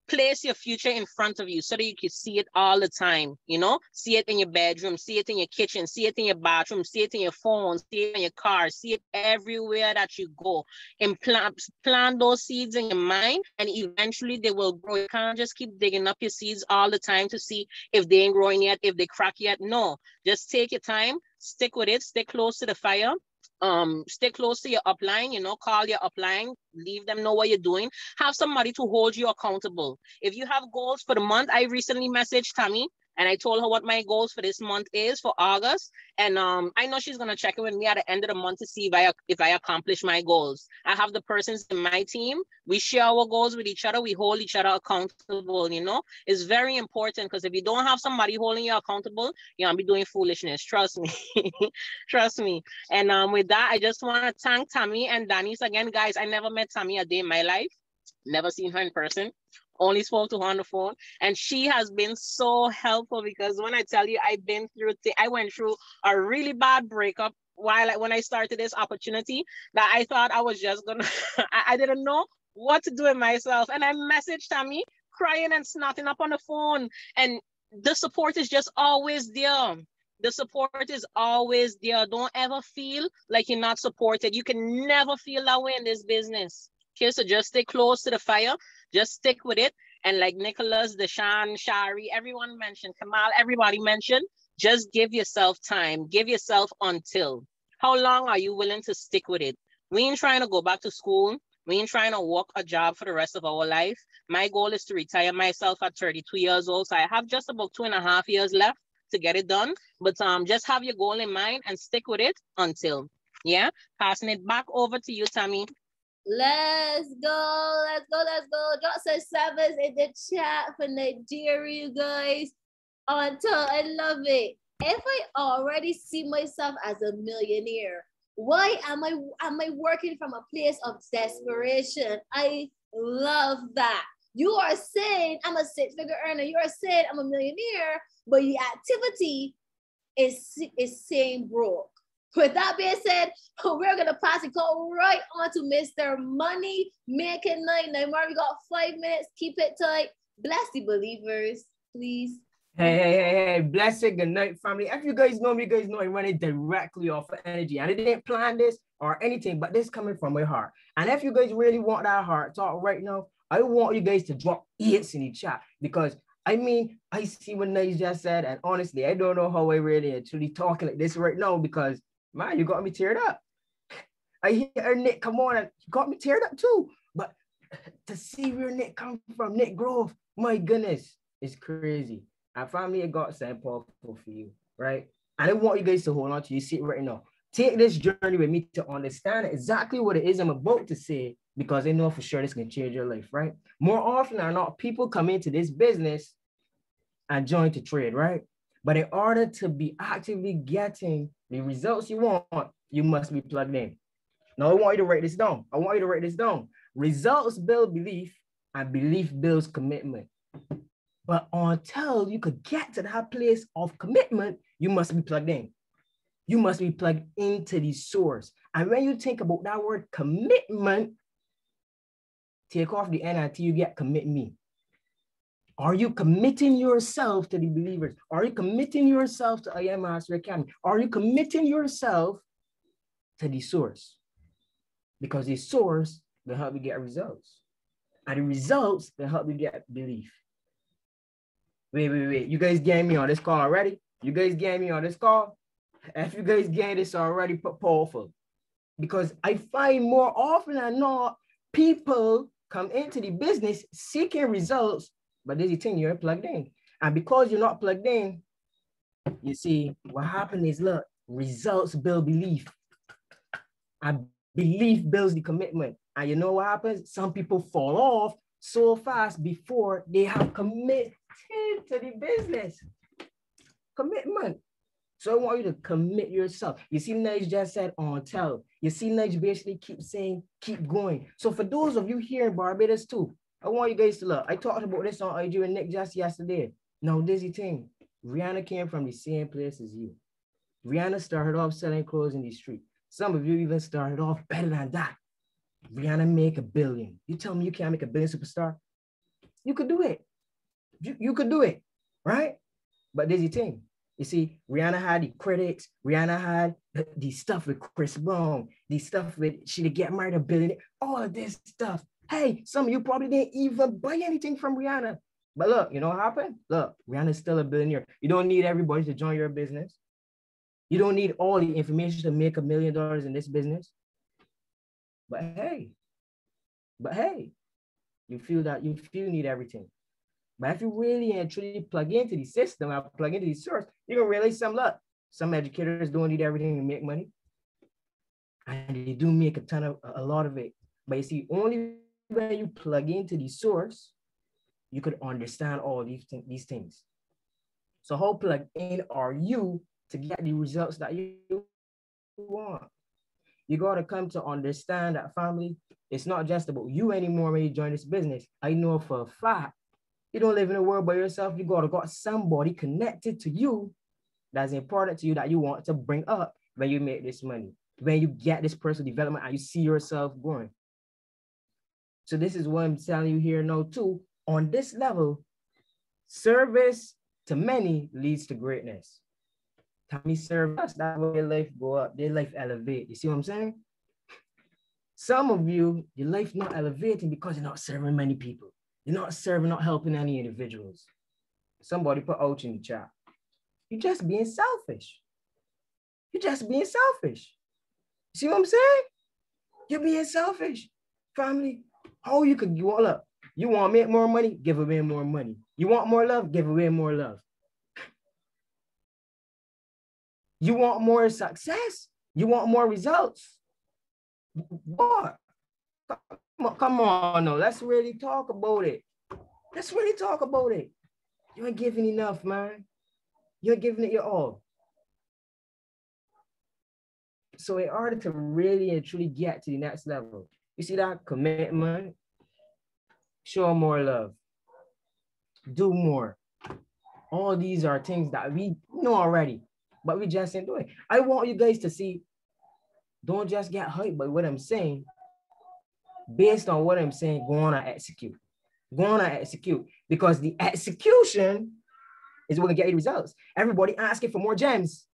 place your future in front of you so that you can see it all the time, you know? See it in your bedroom, see it in your kitchen, see it in your bathroom, see it in your phone, see it in your car, see it everywhere that you go. And plant those seeds in your mind, and eventually they will grow. You can't just keep digging up your seeds all the time to see if they ain't growing yet, if they crack yet. No, just take your time, stick with it, stay close to the fire. Stay close to your upline, you know, call your upline, leave them know what you're doing, have somebody to hold you accountable. If you have goals for the month, I recently messaged Tammy and I told her what my goals for this month is for August. And I know she's gonna check in with me at the end of the month to see if I accomplish my goals. I have the persons in my team. We share our goals with each other. We hold each other accountable, you know. It's very important, because if you don't have somebody holding you accountable, you're gonna be doing foolishness. Trust me. Trust me. And with that, I just want to thank Tammy and Danis again. Guys, I never met Tammy a day in my life. Never seen her in person. only spoke to her on the phone. And she has been so helpful because when I tell you, I went through a really bad breakup when I started this opportunity that I thought I was just gonna, I didn't know what to do with myself. And I messaged Tammy crying and snotting up on the phone. And the support is just always there. The support is always there. Don't ever feel like you're not supported. You can never feel that way in this business. Okay, so just stay close to the fire. Just stick with it. And like Nicholas, Deshaun, Shari, everyone mentioned, Kamal, everybody mentioned, just give yourself time. Give yourself until. How long are you willing to stick with it? We ain't trying to go back to school. We ain't trying to work a job for the rest of our life. My goal is to retire myself at 32 years old. So I have just about 2.5 years left to get it done. But just have your goal in mind and stick with it until. Yeah. Passing it back over to you, Tammy. Let's go. Let's go. Let's go. Drop some sevens in the chat for Nigeria, you guys. Until I love it. If I already see myself as a millionaire, why am I working from a place of desperation? I love that. You are saying I'm a six-figure earner. You are saying I'm a millionaire, but the activity is saying broke. With that being said, we're gonna pass the call right on to Mr. Money Making Night. Neymar, we got 5 minutes. Keep it tight. Bless the believers, please. Hey, blessed good night, family. If you guys know me, you guys know I'm running directly off of energy. And I didn't plan this or anything, but this coming from my heart. And if you guys really want that heart talk right now, I want you guys to drop eights in the chat because I mean, I see what Nice just said, and honestly, I don't know how I really actually talking like this right now because man, you got me teared up. I hear Nick come on and you got me teared up too. But to see where Nick come from, Nick Grove, my goodness, it's crazy. And family, it got something powerful for you, right? And I want you guys to hold on to you see it right now. Take this journey with me to understand exactly what it is I'm about to say, because I know for sure this can change your life, right? More often than not, people come into this business and join to trade, right? But in order to be actively getting the results you want, you must be plugged in. Now, I want you to write this down. Results build belief, and belief builds commitment. But until you could get to that place of commitment, you must be plugged in. You must be plugged into the source. And when you think about that word commitment, take off the N until you get commit me. Are you committing yourself to the believers? Are you committing yourself to I Am Master Academy? Are you committing yourself to the source? Because the source will help you get results. And the results will help you get belief. Wait. You guys getting me on this call already? You guys getting me on this call? If you guys getting this already, powerful. Because I find more often than not, people come into the business seeking results, but there's a thing, you're plugged in. And because you're not plugged in, you see, what happened is, look, results build belief. And belief builds the commitment. And you know what happens? Some people fall off so fast before they have committed to the business. Commitment. So I want you to commit yourself. You see, Nige just said on tell. You see, Nige basically keep saying, keep going. So for those of you here in Barbados too, I want you guys to look. I talked about this on IG and Nick just yesterday. Now, this is the thing. Rihanna came from the same place as you. Rihanna started off selling clothes in the street. Some of you even started off better than that. Rihanna make $1 billion. You tell me you can't make $1 billion superstar? You could do it. You could do it, right? But there's the thing. You see, Rihanna had the critics. Rihanna had the stuff with Chris Brown, the stuff with she did get married $1 billion, all of this stuff. Hey, some of you probably didn't even buy anything from Rihanna. But look, you know what happened? Look, Rihanna's still a billionaire. You don't need everybody to join your business. You don't need all the information to make $1 million in this business. But hey, you feel you need everything. But if you really and truly plug into the system, and plug into the source, you're gonna realize some educators don't need everything to make money. And they do make a lot of it. But you see, only when you plug into the source, you could understand all these things. So how plugged in are you to get the results that you want? You got to come to understand that, family, it's not just about you anymore when you join this business. I know for a fact, you don't live in a world by yourself. You got somebody connected to you that's important to you that you want to bring up when you make this money, when you get this personal development and you see yourself growing. So this is what I'm telling you here now too. On this level, service to many leads to greatness. Tommy serve us, that's why your life go up, their life elevate. You see what I'm saying? Some of you, your life not elevating because you're not serving many people. You're not serving, not helping any individuals. Somebody put ouch in the chat. You're just being selfish. You're just being selfish. See what I'm saying? You're being selfish. Family, how you could, you want to make more money? Give away more money. You want more love? Give away more love. You want more success? You want more results? What? Come on, no. Let's really talk about it. Let's really talk about it. You ain't giving enough, man. You're giving it your all. So in order to really and truly get to the next level, you see that commitment, show more love, do more. All these are things that we know already, but we just ain't doing. I want you guys to see, don't just get hyped by what I'm saying. Based on what I'm saying, go on and execute. Go on and execute, because the execution is what will get you results. Everybody asking for more gems,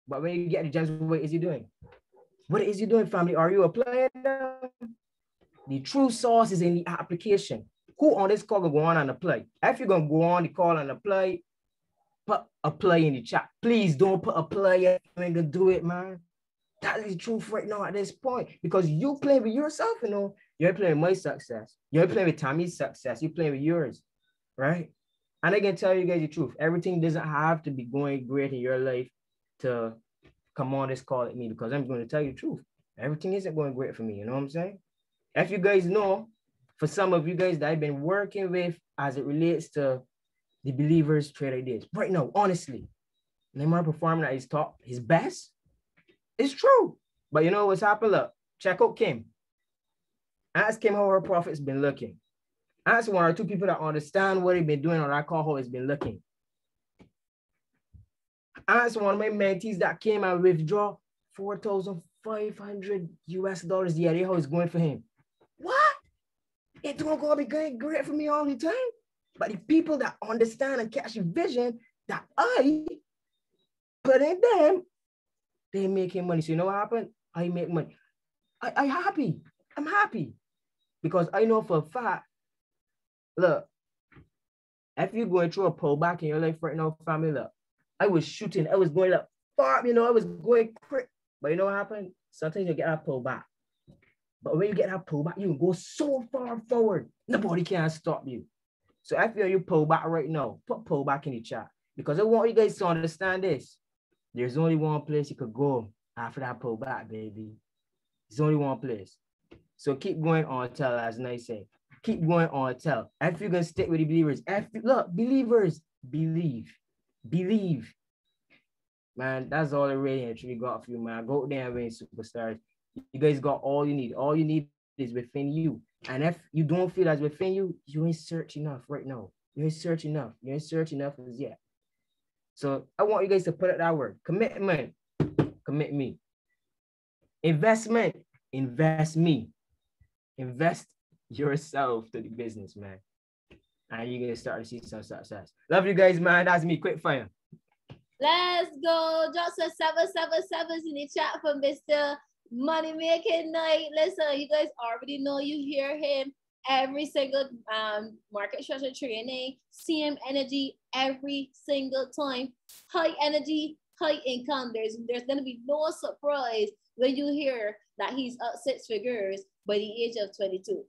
but when you get the gems, what is you doing? What is you doing, family? Are you applying them? The true source is in the application. Who on this call will go on and apply? If you're going to go on the call and apply, put apply in the chat. Please don't put apply if you ain't going to do it, man. That is the truth right now at this point, because you play with yourself, you know. You're playing with my success. You're playing with Tommy's success. You're playing with yours, right? And I can tell you guys the truth. Everything doesn't have to be going great in your life to come on this call at me, because I'm going to tell you the truth. Everything isn't going great for me. You know what I'm saying? If you guys know, for some of you guys that I've been working with as it relates to the believers trade ideas, right now, honestly, Neymar performing at his top, his best, it's true. But you know what's happened? Look, check out Kim. Ask Kim how her profit's been looking. Ask one or two people that understand what he's been doing on that call, how it's been looking. Ask one of my mentees that came and withdraw $4,500 US the other, how it's going for him. What? It's not going to be going great for me all the time. But the people that understand and catch the vision that I put in them, they making money. So you know what happened? I make money. I'm happy. I'm happy. Because I know for a fact, look, if you're going through a pullback in your life right now, family, look, I was shooting. I was going up far, you know, I was going quick. But you know what happened? Sometimes you get that pullback. But when you get that pullback, you can go so far forward. Nobody can stop you. So if you pull back right now, put pullback in the chat. Because I want you guys to understand this. There's only one place you could go after that pullback, baby. There's only one place. So keep going on tell, as Nice say. Keep going on tell. If you're going to stick with the believers, look, believers, believe. Believe. Man, that's all the really actually got for you, man. Go there and win superstars. You guys got all you need. All you need is within you. And if you don't feel that's within you, you ain't searching enough right now. You ain't searching enough. You ain't searching enough as yet. So I want you guys to put it that word. Commitment. Commit me. Investment. Invest me. Invest yourself to the business, man. And you're going to start to see some success. Love you guys, man. That's me. Quick fire. Let's go. Drop some 777s in the chat for Mr. Money Making Night. Listen, you guys already know, you hear him every single market structure training, same energy every single time. High energy, high income. There's going to be no surprise when you hear that he's up 6 figures by the age of 22.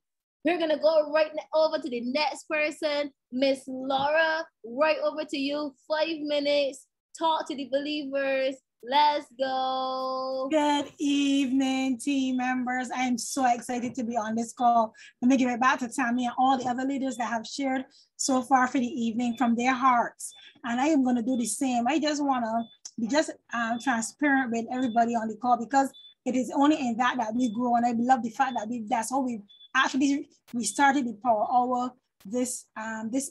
We're going to go right over to the next person. Miss Laura, right over to you. 5 minutes. Talk to the believers. Let's go. Good evening, team members. I am so excited to be on this call. Let me give it back to Tammy and all the other leaders that have shared so far for the evening from their hearts. And I am going to do the same. I just want to be just transparent with everybody on the call, because It is only in that that we grow. And I love the fact that that's how we started the Power Hour this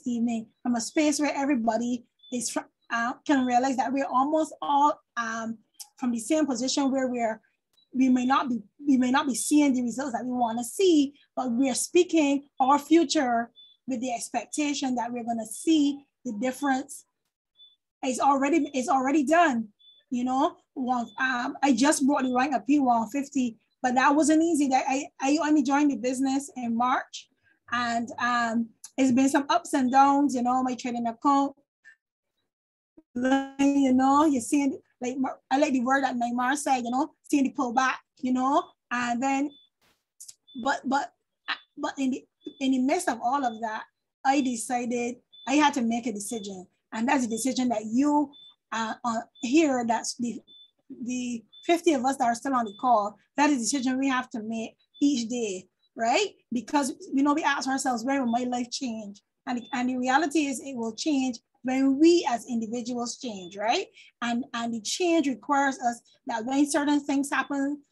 evening, from a space where everybody is can realize that we're almost all from the same position, where we may not be seeing the results that we want to see, but we're speaking our future with the expectation that we're going to see the difference. It's already done. You know, I just brought the rank of P150, but that wasn't easy. That I only joined the business in March, and it's been some ups and downs. You know, my trading account. You know, you're seeing, like, I like the word that Neymar said. You know, seeing the pullback. You know, and then, but in the midst of all of that, I decided I had to make a decision, and that's a decision that you here. That's the 50 of us that are still on the call. That is a decision we have to make each day, right? Because we ask ourselves, where will my life change? And the reality is, it will change when we as individuals change, right? And the change requires us that when certain things happen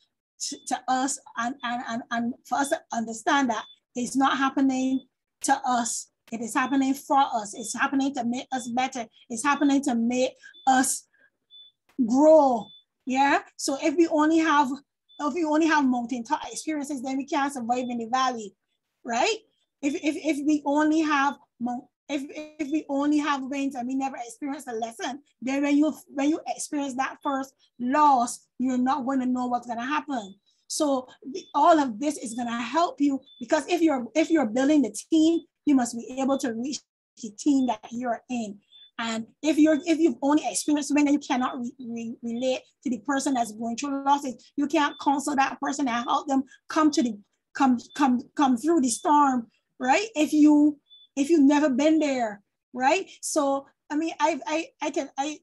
to us, and for us to understand that it's not happening to us, it is happening for us. It's happening to make us better. It's happening to make us grow. Yeah. So if we only have mountaintop experiences, then we can't survive in the valley, right? If we only have if we only have wins and we never experience a lesson, then when you experience that first loss, you're not going to know what's going to happen. So all of this is going to help you, because if you're building the team, you must be able to reach the team that you're in. And if you've only experienced when you cannot relate to the person that's going through losses, you can't counsel that person and help them come through the storm, right? If you've never been there, right? So I mean, I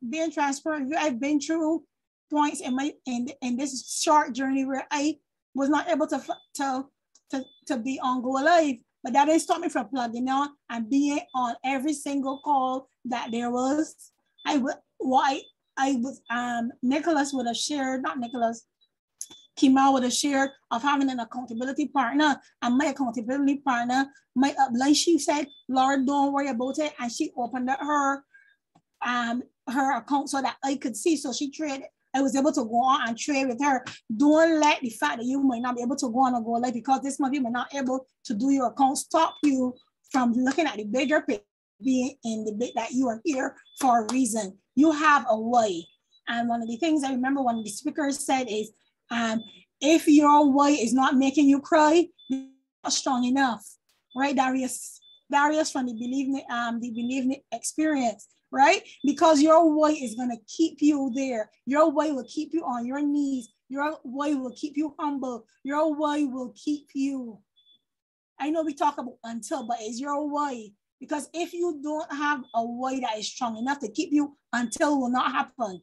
being transparent, I've been through points in this short journey where I was not able to be on Go Live. But that didn't stop me from plugging on and being on every single call that there was. Nicholas would have shared, not Nicholas, Kemal would have shared of having an accountability partner, and my accountability partner, like she said, Lord, don't worry about it. And she opened up her account so that I could see. So she traded. I was able to go on and trade with her. Don't let the fact that you might not be able to go on a Go Live because this month you might not able to do your account stop you from looking at the bigger picture, being in the bit that you are here for a reason. You have a why. And one of the things I remember one of the speakers said is, if your why is not making you cry, you're not strong enough, right? Darius from the Believe Me experience. Right? Because your why is going to keep you there. Your why will keep you on your knees. Your why will keep you humble. Your why will keep you. I know we talk about until, but it's your why. Because if you don't have a why that is strong enough to keep you, until will not happen.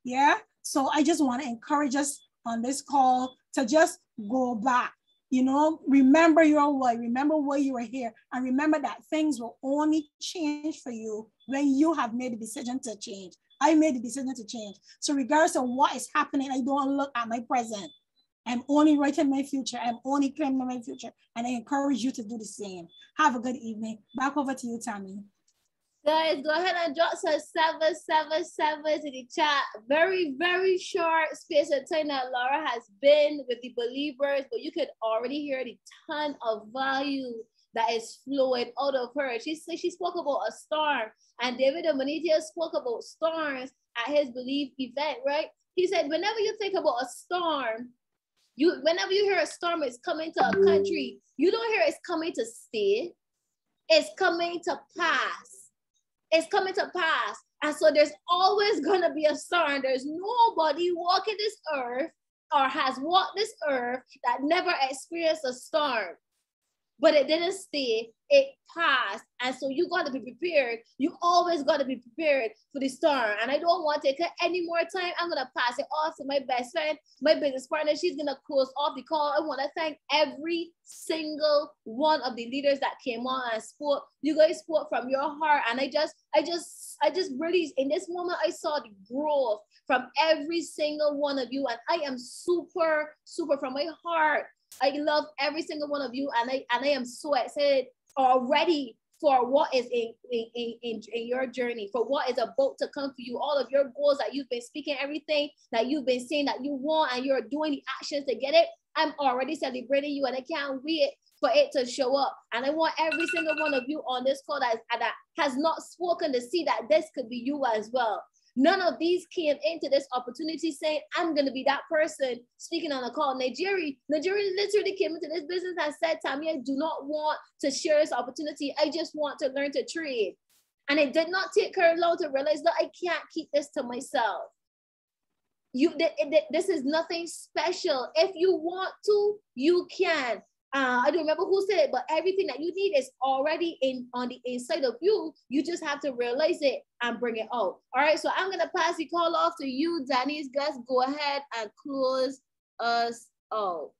Yeah? So I just want to encourage us on this call to just go back. Remember your why, remember why you were here, and remember that things will only change for you when you have made the decision to change. I made the decision to change. So regardless of what is happening, I don't look at my present. I'm only writing my future. I'm only claiming my future. And I encourage you to do the same. Have a good evening. Back over to you, Tammy. Guys, go ahead and drop some 777s in the chat. Very, very short space of time that Laura has been with the believers, but you could already hear the ton of value that is flowing out of her. She spoke about a storm, and David Amanitia spoke about storms at his Believe event, right? He said, whenever you think about a storm, whenever you hear a storm is coming to a country, you don't hear it's coming to stay. It's coming to pass. It's coming to pass. And so there's always going to be a storm. There's nobody walking this earth or has walked this earth that never experienced a storm. but it didn't stay. It passed. And so you got to be prepared. You always got to be prepared for the storm. And I don't want to take any more time. I'm going to pass it off to my best friend, my business partner. She's going to close off the call. I want to thank every single one of the leaders that came on and spoke. You guys spoke from your heart. And I just really, in this moment, I saw the growth from every single one of you. And I am super, super from my heart. I love every single one of you. And I am so excited already for what is in your journey, for what is about to come for you, all of your goals that you've been speaking, everything that you've been saying that you want, and you're doing the actions to get it. I'm already celebrating you, and I can't wait for it to show up. And I want every single one of you on this call that has not spoken to see that this could be you as well. None of these came into this opportunity saying, I'm going to be that person speaking on a call. Nigeria literally came into this business and said, Tammy, I do not want to share this opportunity. I just want to learn to trade. And it did not take her long to realize that I can't keep this to myself. This is nothing special. If you want to, you can. I don't remember who said it, but everything that you need is already on the inside of you. You just have to realize it and bring it out. All right, so I'm gonna pass the call off to you, Danny's guys. Go ahead and close us out.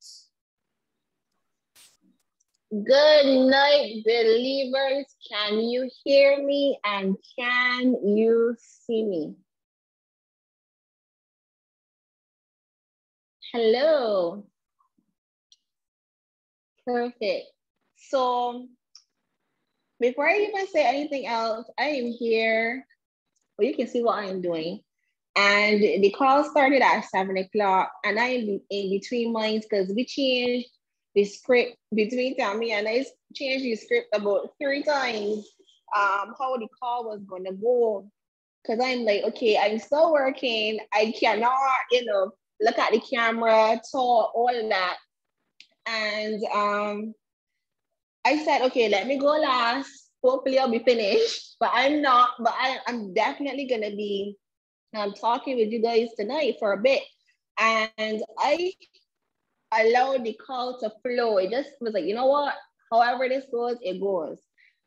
Good night, believers. Can you hear me and can you see me? Hello. Perfect. So before I even say anything else, I am here. Well, you can see what I'm doing. And the call started at 7 o'clock, and I am in between minds because we changed the script between Tammy and I changed the script about 3 times. How the call was gonna go. Because I'm like, okay, I'm still working. I cannot, look at the camera, talk, all of that. And I said, okay, let me go last. Hopefully I'll be finished, but I'm not, but I'm definitely gonna be talking with you guys tonight for a bit. And I allowed the call to flow. It just was like, you know what? However this goes, it goes.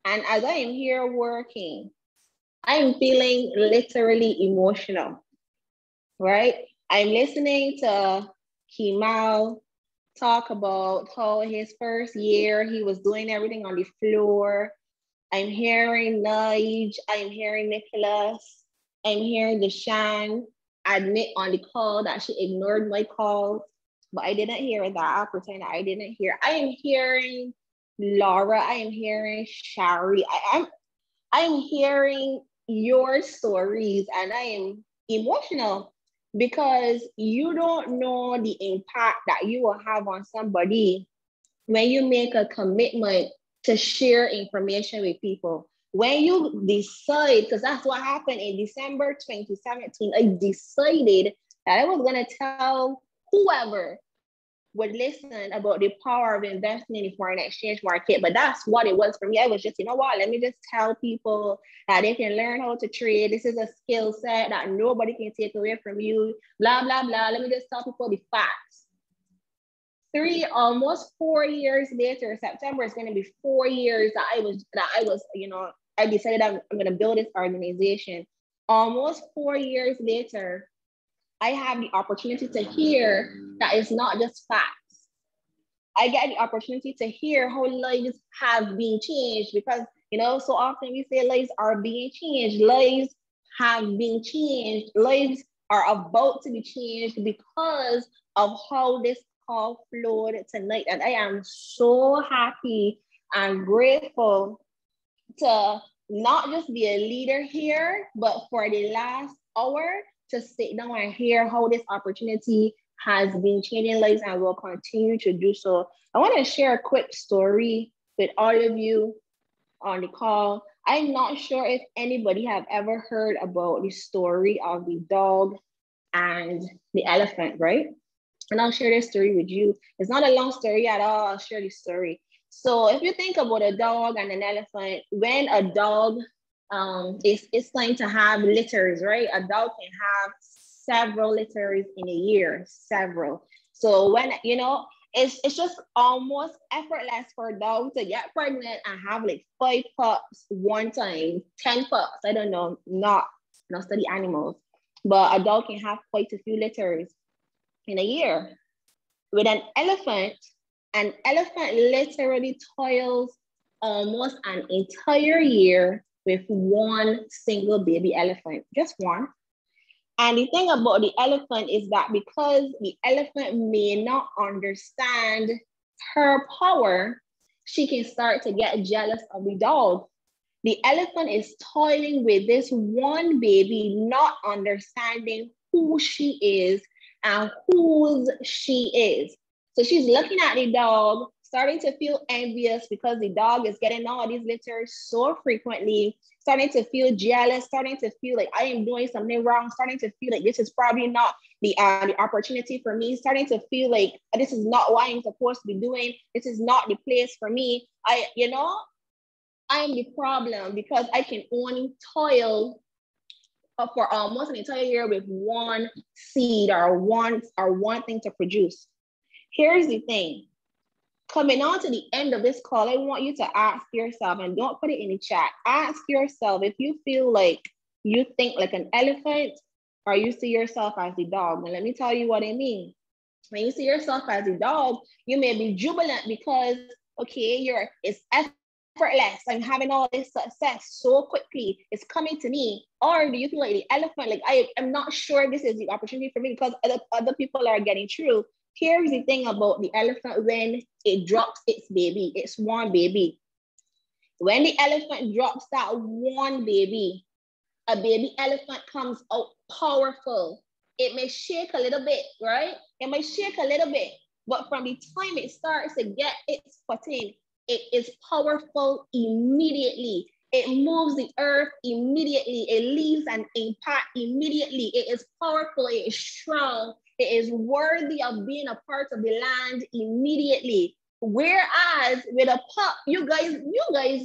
And as I am here working, I'm feeling literally emotional, right? I'm listening to Kemal talk about how his first year, he was doing everything on the floor. I'm hearing Nige, I'm hearing Nicholas, I'm hearing Deshawn admit on the call that she ignored my calls, but I didn't hear that. I'll pretend I didn't hear. I am hearing Laura, I am hearing Shari, I'm hearing your stories, and I am emotional because you don't know the impact that you will have on somebody when you make a commitment to share information with people. When you decide, because that's what happened in December 2017, I decided that I was going to tell whoever would listen about the power of investing in the foreign exchange market. But that's what it was for me. I was just, you know what, let me just tell people that they can learn how to trade. This is a skill set that nobody can take away from you, blah, blah, blah. Let me just tell people the facts. Almost 4 years later, September is going to be 4 years that I was, I decided I'm going to build this organization. Almost 4 years later, I have the opportunity to hear that it's not just facts. I get the opportunity to hear how lives have been changed because, so often we say lives are being changed. Lives have been changed. Lives are about to be changed because of how this call flowed tonight. And I am so happy and grateful to not just be a leader here, but for the last hour, to sit down and hear how this opportunity has been changing lives and will continue to do so. I want to share a quick story with all of you on the call. I'm not sure if anybody have ever heard about the story of the dog and the elephant, right? And I'll share this story with you. It's not a long story at all. I'll share the story. So if you think about a dog and an elephant, when a dog it's going to have litters, right? A dog can have several litters in a year, several. So when, it's just almost effortless for a dog to get pregnant and have like 5 pups one time, 10 pups. I don't know, not study animals, but a dog can have quite a few litters in a year. With an elephant literally toils almost an entire year with one single baby elephant, just one. And the thing about the elephant is that because the elephant may not understand her power, she can start to get jealous of the dog. The elephant is toiling with this one baby, not understanding who she is and whose she is. So she's looking at the dog, starting to feel envious because the dog is getting all these litters so frequently, starting to feel jealous, starting to feel like I am doing something wrong, starting to feel like this is probably not the opportunity for me, starting to feel like this is not what I'm supposed to be doing. This is not the place for me. I am the problem because I can only toil for almost an entire year with one seed or one thing to produce. Here's the thing. Coming on to the end of this call, I want you to ask yourself, and don't put it in the chat, ask yourself if you feel like you think like an elephant or you see yourself as the dog. Now, let me tell you what I mean. When you see yourself as a dog, you may be jubilant because, okay, it's effortless. I'm having all this success so quickly. It's coming to me. Or do you feel like the elephant, like I'm not sure this is the opportunity for me because other people are getting through. Here's the thing about the elephant when it drops its baby, its one baby. When the elephant drops that one baby, a baby elephant comes out powerful. It may shake a little bit, right? It may shake a little bit, but from the time it starts to get its footing, it is powerful immediately. It moves the earth immediately. It leaves an impact immediately. It is powerful. It is strong. It is worthy of being a part of the land immediately. Whereas with a pup, you guys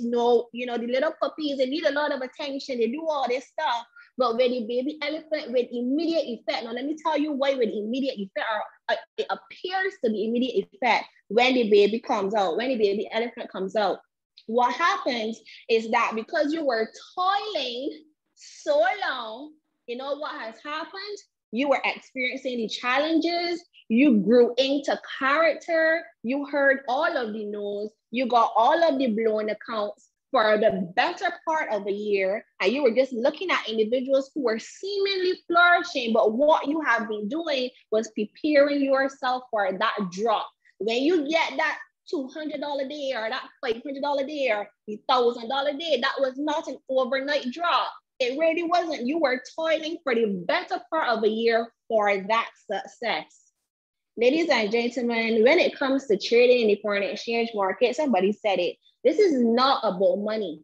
know, the little puppies, they need a lot of attention. They do all this stuff. But with the baby elephant, with immediate effect, now let me tell you why with immediate effect, or it appears to be immediate effect when the baby comes out, when the baby elephant comes out. What happens is that because you were toiling so long, you know what has happened? You were experiencing the challenges, you grew into character, you heard all of the no's, you got all of the blown accounts for the better part of the year, and you were just looking at individuals who were seemingly flourishing, but what you have been doing was preparing yourself for that drop. When you get that $200 day or that $500 day or the $1,000 day, that was not an overnight drop. It really wasn't. You were toiling for the better part of a year for that success. Ladies and gentlemen, when it comes to trading in the foreign exchange market, somebody said it, this is not about money.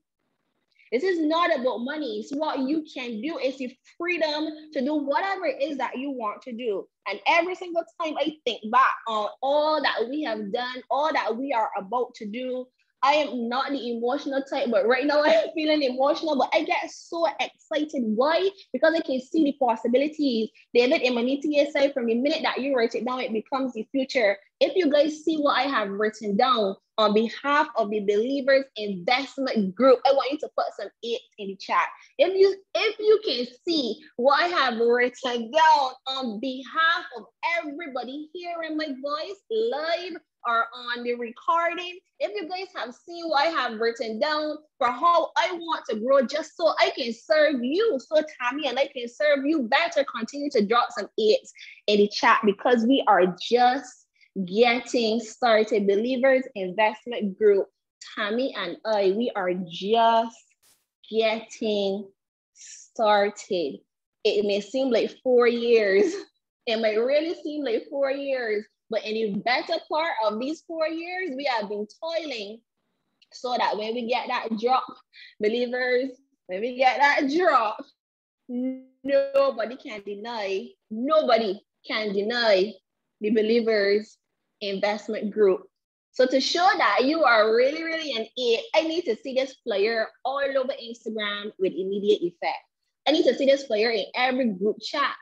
This is not about money. It's what you can do. It's the freedom to do whatever it is that you want to do. And every single time I think back on all that we have done, all that we are about to do, I am not the emotional type, but right now I'm feeling emotional, but I get so excited. Why? Because I can see the possibilities. David Emaniti said from the minute that you write it down, it becomes the future. If you guys see what I have written down on behalf of the Believers Investment Group, I want you to put some 8 in the chat. If you can see what I have written down on behalf of everybody hearing my voice live or on the recording, if you guys have seen what I have written down for how I want to grow just so I can serve you, so Tammy and I can serve you better, continue to drop some 8s in the chat because we are just getting started. Believers Investment Group, Tammy and I, we are just getting started. It may seem like 4 years. It might really seem like 4 years. But in the better part of these 4 years, we have been toiling so that when we get that drop, believers, when we get that drop, nobody can deny the Believers Investment Group. So to show that you are really, really an 8, I need to see this flyer all over Instagram with immediate effect. I need to see this flyer in every group chat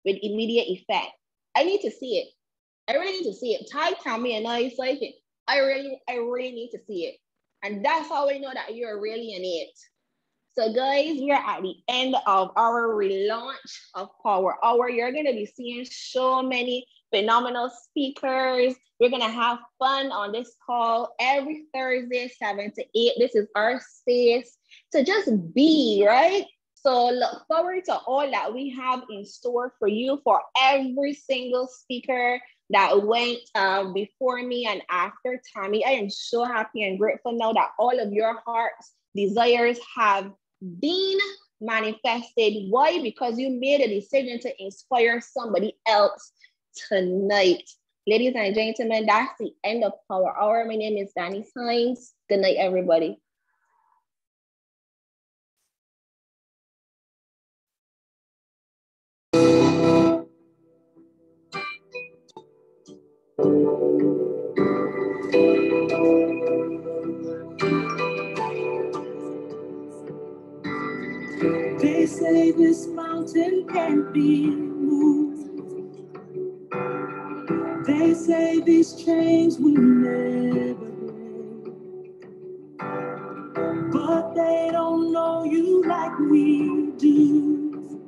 with immediate effect. I need to see it. I really need to see it. Tag Tammy and I like it. I really need to see it. And that's how I know that you're really in it. So guys, we are at the end of our relaunch of Power Hour. You're going to be seeing so many phenomenal speakers. We're going to have fun on this call every Thursday, 7 to 8. This is our space to just be, right? So look forward to all that we have in store for you, for every single speaker that went before me and after Tammy. I am so happy and grateful now that all of your heart's desires have been manifested. Why? Because you made a decision to inspire somebody else tonight. Ladies and gentlemen, that's the end of Power Hour. My name is Danny Sainz. Good night, everybody. They say this mountain can't be moved. They say these chains will never break. But they don't know you like we do.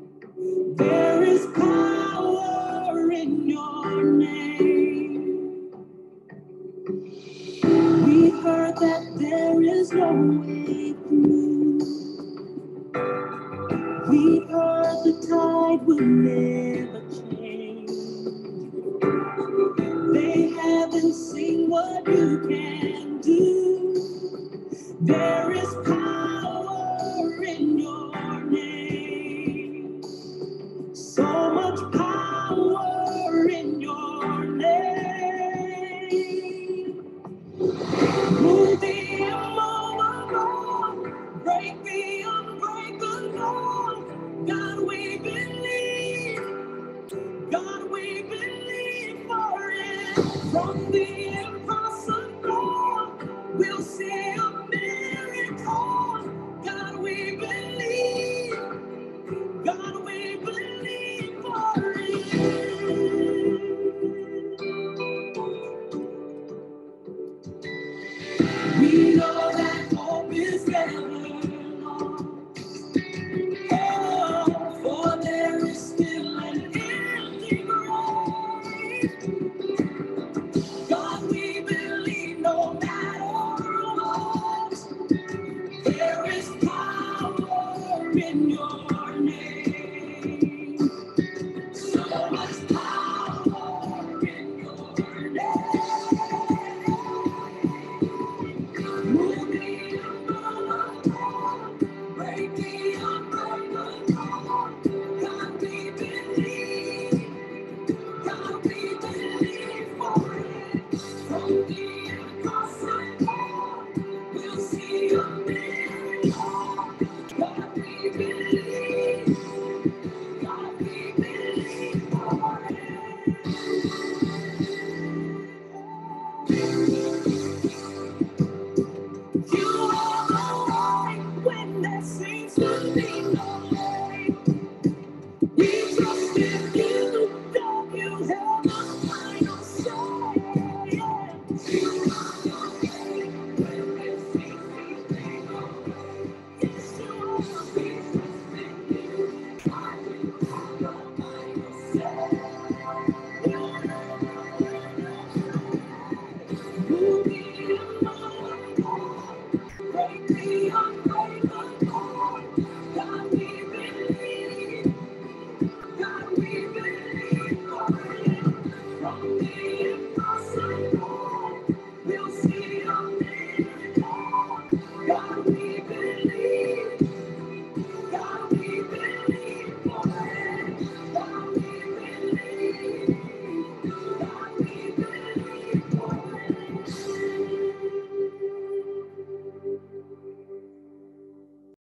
There is power in your name. We heard that there is no way through. We heard the tide will never change. They haven't seen what you can do. There is power in your name. So much power in your name. Move the